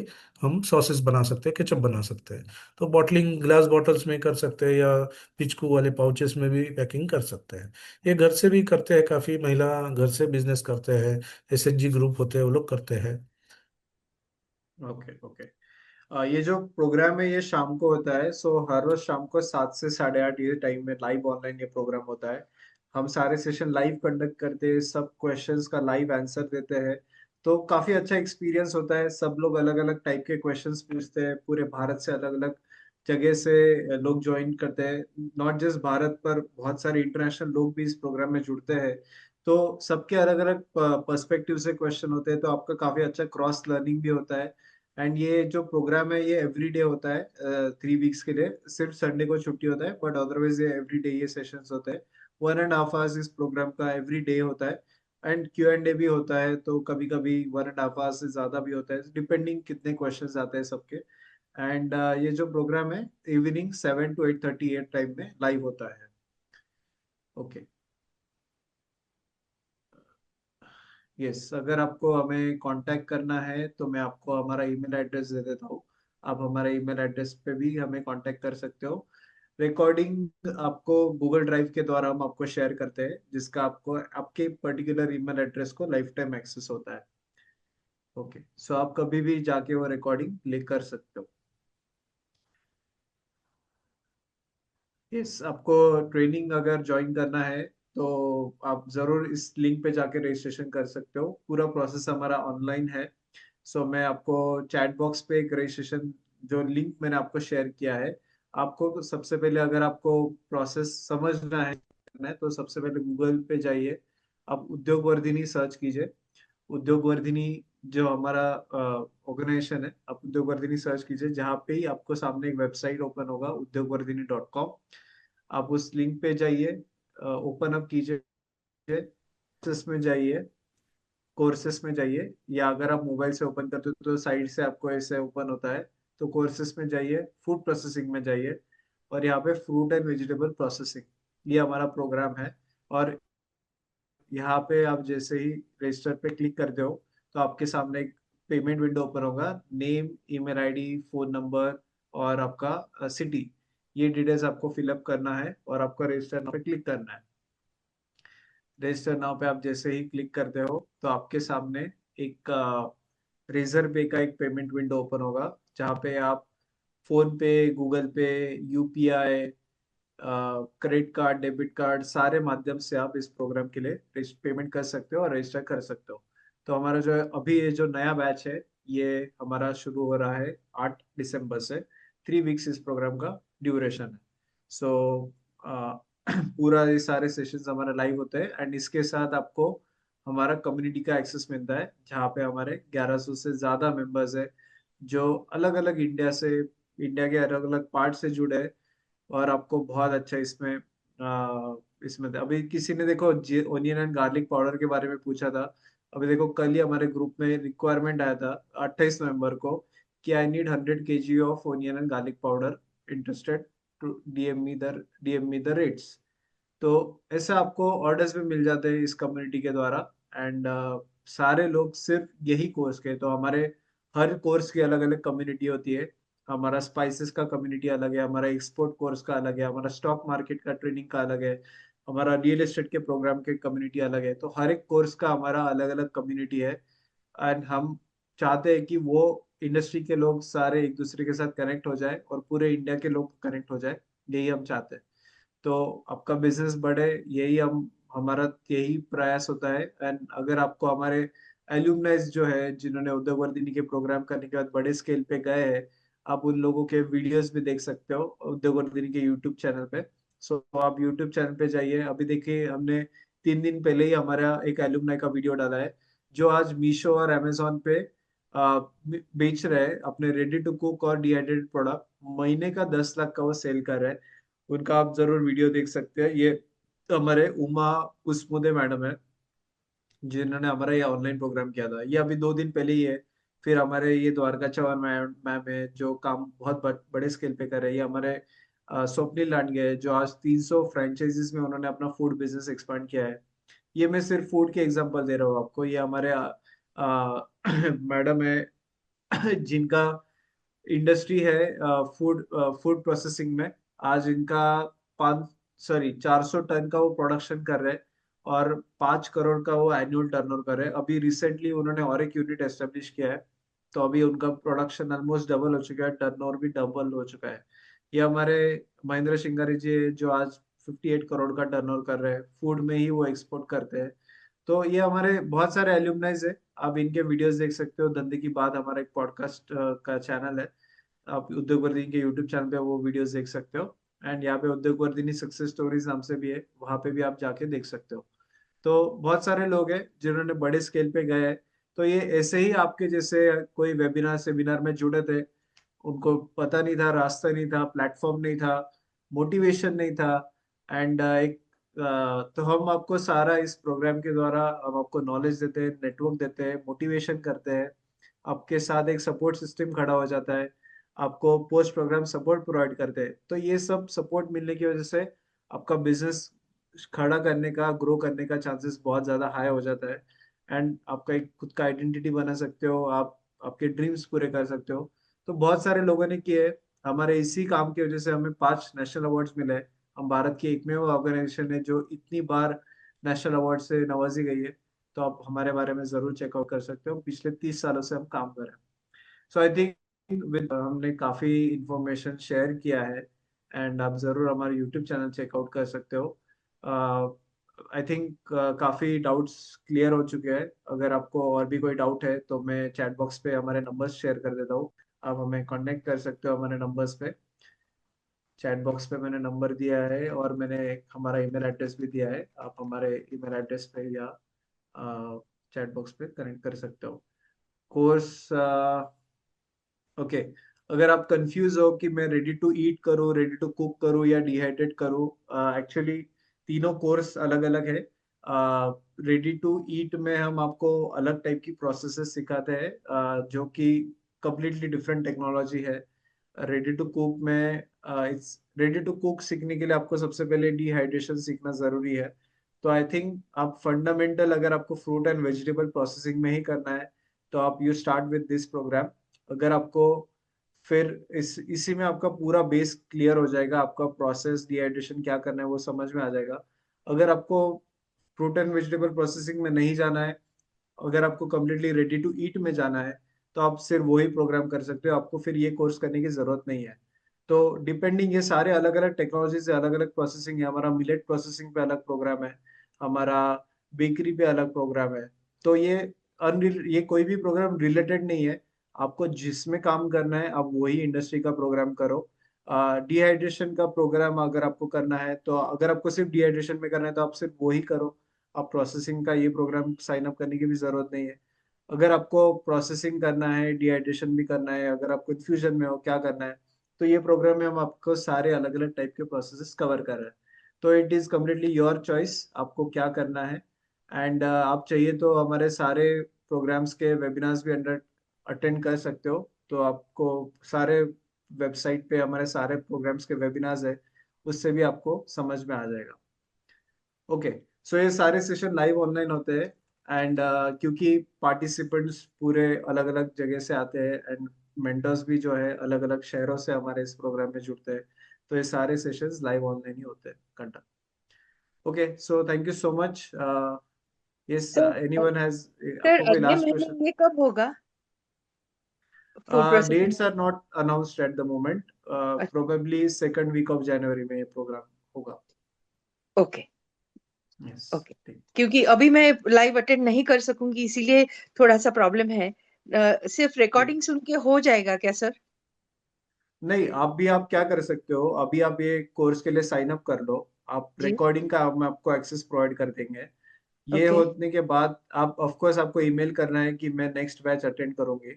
हम सॉसेस बना सकते हैं, केचप बना सकते हैं। तो बॉटलिंग ग्लास बॉटल्स में कर सकते हैं या पिचकू वाले पाउचेस में भी पैकिंग कर सकते हैं। ये घर से भी करते हैं, काफ़ी महिला घर से बिजनेस करते हैं। एसएचजी ग्रुप होते हैं वो लोग करते हैं। Okay okay. ये जो प्रोग्राम है ये शाम को होता है, सो हर रोज शाम को 7 से 8:30 ये टाइम में लाइव ऑनलाइन ये प्रोग्राम होता है। हम सारे सेशन लाइव कंडक्ट करते हैं, सब क्वेश्चंस का लाइव आंसर देते हैं। तो काफी अच्छा एक्सपीरियंस होता है। सब लोग अलग अलग टाइप के क्वेश्चंस पूछते हैं, पूरे भारत से अलग अलग जगह से लोग ज्वाइन करते हैं। नॉट जस्ट भारत पर बहुत सारे इंटरनेशनल लोग भी इस प्रोग्राम में जुड़ते हैं। तो सबके अलग अलग पर्सपेक्टिव से क्वेश्चन होते हैं, तो आपका काफी अच्छा क्रॉस लर्निंग भी होता है। एंड ये जो प्रोग्राम है ये एवरी डे होता है 3 वीक्स के लिए। सिर्फ संडे को छुट्टी होता है, बट अदरवाइज ये एवरी डे ये सेशंस होते हैं। 1.5 आवर्स इस प्रोग्राम का एवरी डे होता है। एंड Q&A भी होता है, तो कभी कभी 1.5 आवर्स से ज्यादा भी होता है, डिपेंडिंग कितने क्वेश्चंस आते हैं सबके। एंड ये जो प्रोग्राम है इवनिंग 7 to 8:30 टाइम में लाइव होता है। ओके। यस, अगर आपको हमें कांटेक्ट करना है तो मैं आपको हमारा ईमेल एड्रेस दे देता हूँ। आप हमारे ईमेल एड्रेस पे भी हमें कांटेक्ट कर सकते हो। रिकॉर्डिंग आपको गूगल ड्राइव के द्वारा हम आपको शेयर करते हैं, जिसका आपको आपके पर्टिकुलर ईमेल एड्रेस को लाइफ टाइम एक्सेस होता है। ओके, सो आप कभी भी जाके वो रिकॉर्डिंग प्ले कर सकते हो। यस, आपको ट्रेनिंग अगर ज्वाइन करना है तो आप जरूर इस लिंक पे जाके रजिस्ट्रेशन कर सकते हो। पूरा प्रोसेस हमारा ऑनलाइन है। सो मैं आपको चैट बॉक्स पे एक रजिस्ट्रेशन जो लिंक मैंने आपको शेयर किया है, आपको सबसे पहले अगर आपको प्रोसेस समझना है तो सबसे पहले गूगल पे जाइए। आप उद्योग वर्धिनी सर्च कीजिए। उद्योग वर्धिनी जो हमारा ऑर्गेनाइजेशन है, आप उद्योग वर्धिनी सर्च कीजिए। जहाँ पे ही आपको सामने एक वेबसाइट ओपन होगा udyogvardhini.com। आप उस लिंक पे जाइए, ओपन अप कीजिए, कोर्सेस में जाइए, कोर्सेस में जाइए। या अगर आप मोबाइल से ओपन करते हो तो साइड से आपको ऐसे ओपन होता है। तो कोर्सेस में जाइए, फूड प्रोसेसिंग में जाइए, और यहाँ पे फ्रूट एंड वेजिटेबल प्रोसेसिंग ये हमारा प्रोग्राम है। और यहाँ पे आप जैसे ही रजिस्टर पे क्लिक करते हो तो आपके सामने एक पेमेंट विंडो ओपन होगा। Name, email ID, phone number और आपका सिटी, ये डिटेल्स आपको फिलअप करना है और आपको रजिस्टर नाउ पे क्लिक करना है। रजिस्टर नाउ पे आप जैसे ही क्लिक करते हो तो आपके सामने एक रेजर पे का एक पेमेंट विंडो ओपन होगा, जहाँ पे आप फोन पे, गूगल पे, UPI, credit card, debit card, सारे माध्यम से आप इस प्रोग्राम के लिए पेमेंट कर सकते हो और रजिस्टर कर सकते हो। तो हमारा जो है अभी ये जो नया बैच है ये हमारा शुरू हो रहा है 8 दिसंबर से। 3 वीक्स इस प्रोग्राम का ड्यूरेशन है। सो पूरा ये सारे सेशंस हमारे लाइव होते हैं, एंड इसके साथ आपको हमारा कम्युनिटी का एक्सेस मिलता है, जहाँ पे हमारे 1100 से ज्यादा मेंबर्स है, जो अलग अलग इंडिया के अलग अलग पार्ट से जुड़े हैं। और आपको बहुत अच्छा इसमें अभी किसी ने देखो ओनियन एंड गार्लिक पाउडर के बारे में पूछा था। अभी देखो कल ही हमारे ग्रुप में रिक्वायरमेंट आया था 28 नवंबर को, कि I need 100 kg of onion and garlic powder, interested to DM me the rates. तो ऐसे आपको ऑर्डर्स भी मिल जाते हैं इस कम्युनिटी के द्वारा। एंड सारे लोग सिर्फ यही कोर्स के, तो हमारे हर कोर्स की अलग अलग कम्युनिटी होती है। हमारा स्पाइसेस का कम्युनिटी अलग है, हमारा एक्सपोर्ट कोर्स का अलग है, हमारा स्टॉक मार्केट का ट्रेनिंग का अलग है, हमारा रियल एस्टेट के प्रोग्राम के कम्युनिटी अलग है। तो हर एक कोर्स का हमारा अलग अलग कम्युनिटी है। एंड हम चाहते हैं कि वो इंडस्ट्री के लोग सारे एक दूसरे के साथ कनेक्ट हो जाए और पूरे इंडिया के लोग कनेक्ट हो जाए, यही हम चाहते हैं। तो आपका बिजनेस बढ़े, यही हमारा यही प्रयास होता है। एंड अगर आपको हमारे एल्यूमनाइज जो है, जिन्होंने उद्योग वर्धिनी के प्रोग्राम करने के बाद बड़े स्केल पे गए हैं, आप उन लोगों के वीडियोस भी देख सकते हो उद्योग वर्धिनी के यूट्यूब चैनल पे। सो आप यूट्यूब चैनल पे जाइए, अभी देखिए हमने 3 दिन पहले ही हमारा एक एल्यूमनाई का वीडियो डाला है, जो आज मीशो और अमेजोन पे आ, बेच रहे हैं अपने रेडी टू कुक और डिहाइड्रेटेड प्रोडक्ट। महीने का 10 लाख का वो सेल कर रहे हैं। उनका आप जरूर वीडियो देख सकते हैं। ये हमारे उमा उस्मुदे मैडम है, जिन्होंने हमारा ये ऑनलाइन प्रोग्राम किया था, ये अभी 2 दिन पहले ही है। फिर हमारे ये द्वारका चौहान मैम मैम है, जो काम बहुत बड़े स्केल पे कर रहे हैं। ये हमारे स्वप्निल लांडगे है, जो आज 300 फ्रेंचाइजीज में उन्होंने अपना फूड बिजनेस एक्सपांड किया है। ये मैं सिर्फ फूड के एग्जांपल दे रहा हूँ आपको। ये हमारे मैडम है, जिनका इंडस्ट्री है फूड फूड प्रोसेसिंग में। आज इनका 400 टन का वो प्रोडक्शन कर रहे हैं, और 5 करोड़ का वो एनुअल टर्नओवर कर रहे हैं। अभी रिसेंटली उन्होंने और एक यूनिट एस्टेब्लिश किया है, तो अभी उनका प्रोडक्शन ऑलमोस्ट डबल हो चुका है, टर्नओवर भी डबल हो चुका है। ये हमारे महेंद्र सिंगारी जी है, जो आज 58 करोड़ का टर्नओवर कर रहे हैं, फूड में ही वो एक्सपोर्ट करते हैं। तो ये हमारे बहुत सारे एल्यूमनाइज है, आप इनके वीडियोस देख सकते हो। धंधे की बात हमारा एक पॉडकास्ट का चैनल है, आप उद्योग वर्धिनी के यूट्यूब चैनल पे वो वीडियोस देख सकते हो। एंड यहाँ पे उद्योग वर्धिनी सक्सेस स्टोरीज नाम से भी है, वहां पे भी आप जाके देख सकते हो। तो बहुत सारे लोग हैं जिन्होंने बड़े स्केल पे गए हैं। तो ये ऐसे ही आपके जैसे कोई वेबिनार सेमिनार में जुड़े थे, उनको पता नहीं था, रास्ता नहीं था, प्लेटफॉर्म नहीं था, मोटिवेशन नहीं था। एंड तो हम आपको सारा इस प्रोग्राम के द्वारा हम आपको नॉलेज देते हैं, नेटवर्क देते हैं, मोटिवेशन करते हैं। आपके साथ एक सपोर्ट सिस्टम खड़ा हो जाता है, आपको पोस्ट प्रोग्राम सपोर्ट प्रोवाइड करते हैं। तो ये सब सपोर्ट मिलने की वजह से आपका बिजनेस खड़ा करने का, ग्रो करने का चांसेस बहुत ज्यादा हाई हो जाता है। एंड आपका एक खुद का आइडेंटिटी बना सकते हो आप, आपके ड्रीम्स पूरे कर सकते हो। तो बहुत सारे लोगों ने किए। हमारे इसी काम की वजह से हमें 5 नेशनल अवार्ड्स मिले हैं। हम भारत की एकमेव ऑर्गेनाइजेशन है जो इतनी बार नेशनल अवार्ड से नवाजी गई है। तो आप हमारे बारे में जरूर चेकआउट कर सकते हो, पिछले 30 सालों से हम काम कर रहे हैं। सो आई थिंक विद हमने काफी इंफॉर्मेशन शेयर किया है, एंड आप जरूर हमारे यूट्यूब चैनल चेकआउट कर सकते हो। आई थिंक काफी डाउट्स क्लियर हो चुके हैं। अगर आपको और भी कोई डाउट है तो मैं चैट बॉक्स पे हमारे नंबर्स शेयर कर देता हूँ, आप हमें कांटेक्ट कर सकते हो हमारे नंबर्स पे। चैट बॉक्स पे मैंने नंबर दिया है, और मैंने हमारा ईमेल एड्रेस भी दिया है, आप हमारे ईमेल एड्रेस पे या चैट बॉक्स पे कनेक्ट कर सकते हो। कोर्स ओके, अगर आप कंफ्यूज हो कि मैं रेडी टू ईट करूँ, रेडी टू कुक करूँ या डिहाइड्रेट करूँ, एक्चुअली तीनों कोर्स अलग अलग है। रेडी टू ईट में हम आपको अलग टाइप की प्रोसेसेस सिखाते हैं, जो कि कम्प्लीटली डिफरेंट टेक्नोलॉजी है। रेडी टू कुक में इट्स रेडी टू कुक सीखने के लिए आपको सबसे पहले डिहाइड्रेशन सीखना जरूरी है। तो आई थिंक आप फंडामेंटल, अगर आपको फ्रूट एंड वेजिटेबल प्रोसेसिंग में ही करना है, तो आप you start with this program. अगर आपको फिर इसी में आपका पूरा बेस क्लियर हो जाएगा, आपका प्रोसेस डिहाइड्रेशन क्या करना है वो समझ में आ जाएगा। अगर आपको फ्रूट एंड वेजिटेबल प्रोसेसिंग में नहीं जाना है, अगर आपको कम्प्लीटली रेडी टू ईट में जाना है, तो आप सिर्फ वही प्रोग्राम कर सकते हो, आपको फिर ये कोर्स करने की जरूरत नहीं है। तो डिपेंडिंग, ये सारे अलग अलग टेक्नोलॉजी से अलग अलग प्रोसेसिंग है। हमारा मिलेट प्रोसेसिंग पे अलग प्रोग्राम है, हमारा बेकरी पे अलग प्रोग्राम है। तो ये कोई भी प्रोग्राम रिलेटेड नहीं है। आपको जिसमें काम करना है आप वही इंडस्ट्री का प्रोग्राम करो। डिहाइड्रेशन का प्रोग्राम अगर आपको करना है, तो अगर आपको सिर्फ डिहाइड्रेशन में करना है तो आप सिर्फ वो ही करो। आप प्रोसेसिंग का ये प्रोग्राम साइन अप करने की भी जरूरत नहीं है। अगर आपको प्रोसेसिंग करना है, डिहाइड्रेशन भी करना है, अगर आपको इन्फ्यूजन में हो क्या करना है, तो ये प्रोग्राम में हम आपको सारे अलग अलग टाइप के प्रोसेसेस कवर कर रहे हैं। तो it is completely your choice आपको क्या करना है। एंड आप चाहिए तो हमारे सारे प्रोग्राम्स के वेबिनार्स भी अंडर अटेंड कर सकते हो। तो आपको सारे वेबसाइट पे हमारे सारे प्रोग्राम्स के वेबिनार्स है, उससे भी आपको समझ में आ जाएगा। ओके, सो ये सारे सेशन लाइव ऑनलाइन होते हैं। एंड क्योंकि पार्टिसिपेंट्स पूरे अलग अलग जगह से आते हैं एंड मेंटर्स भी जो है अलग अलग शहरों से हमारे इस प्रोग्राम में जुड़ते हैं, तो ये सारे सेशंस लाइव ऑनलाइन ही होते हैं conduct. Okay, so thank you so much. Yes, तो एनीवन हैज, सर, आपको कोई अगले लास्ट क्वेश्चन? महीने ये कब होगा food processing? Dates are not announced at the moment. Probably second week of जनवरी में ये प्रोग्राम होगा। Okay, yes, okay. ठीक। क्योंकि अभी मैं लाइव अटेंड नहीं कर सकूंगी, इसीलिए थोड़ा सा प्रॉब्लम है। सिर्फ ठीक। रिकॉर्डिंग सुन के हो जाएगा क्या सर? नहीं, आप क्या कर सकते हो, अभी आप ये कोर्स के लिए साइन अप कर लो। आप जी। रिकॉर्डिंग का हम आपको एक्सेस प्रोवाइड कर देंगे। ये ओके, होने के बाद आप ऑफ कोर्स आपको ईमेल करना है कि मैं नेक्स्ट बैच अटेंड करूंगी,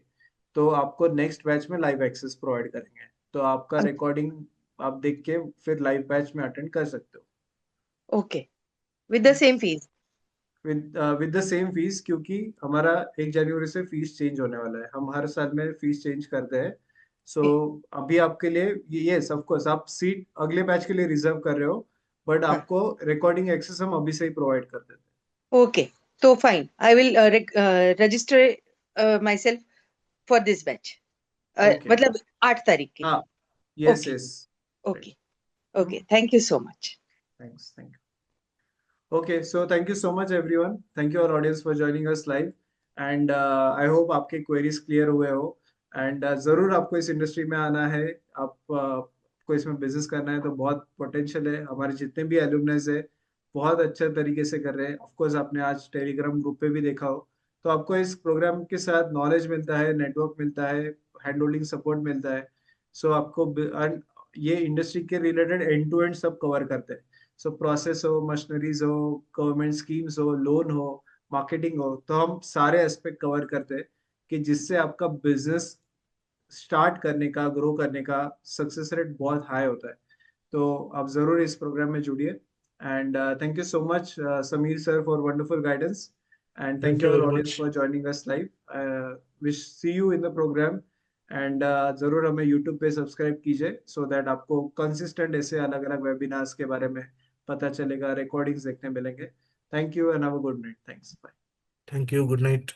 तो आपको नेक्स्ट बैच में लाइव एक्सेस प्रोवाइड करेंगे। तो आपका रिकॉर्डिंग आप देख के फिर लाइव बैच में अटेंड कर सकते हो। Okay, with the same fees? With the same fees, क्योंकि हमारा 1 जनवरी से फीस चेंज होने वाला है। हम हर साल में फीस चेंज करते हैं। सो अभी आपके लिए ये ऑफ कोर्स आप सीट अगले बैच के लिए रिजर्व कर रहे हो, बट हाँ, आपको रिकॉर्डिंग एक्सेस हम अभी से ही प्रोवाइड कर देते ओके। तो fine, I will register myself for this batch, हैं। ओके। मतलब 8 तारीख के हाँ, लिए। Yes okay, yes. Okay, okay, thank you so much. Thanks, thank you. Okay, so thank you so much everyone, thank you our audience for joining us live. And I hope आपके queries clear हुए हो। And जरूर आपको इस industry में आना है, आप को इसमें बिजनेस करना है, तो बहुत पोटेंशियल है। हमारे जितने भी एलुमनाइज है बहुत अच्छे तरीके से कर रहे हैं। ऑफ कोर्स आपने आज टेलीग्राम ग्रुप पे भी देखा हो। तो आपको इस प्रोग्राम के साथ नॉलेज मिलता है, नेटवर्क मिलता है, हैंड होल्डिंग सपोर्ट मिलता है। सो आपको and ये इंडस्ट्री के रिलेटेड एंड टू एंड सब कवर करते हैं। सो प्रोसेस हो, मशीनरीज हो, गवर्नमेंट स्कीम्स हो, लोन हो, मार्केटिंग हो, तो हम सारे एस्पेक्ट कवर करते हैं कि जिससे आपका बिजनेस स्टार्ट करने का, ग्रो करने का सक्सेस रेट बहुत हाई होता है। तो आप जरूर इस प्रोग्राम में जुड़िए। And thank you so much Sameer sir for wonderful guidance. And thank thank you you our very audience much. For joining us live. Wish see you in the program. And जरूर हमें यूट्यूब पे subscribe कीजिए, so that आपको consistent ऐसे अलग अलग webinars के बारे में पता चलेगा, रिकॉर्डिंग्स देखने मिलेंगे। Thank you and have a good night. Thanks, bye. Thank you, good night.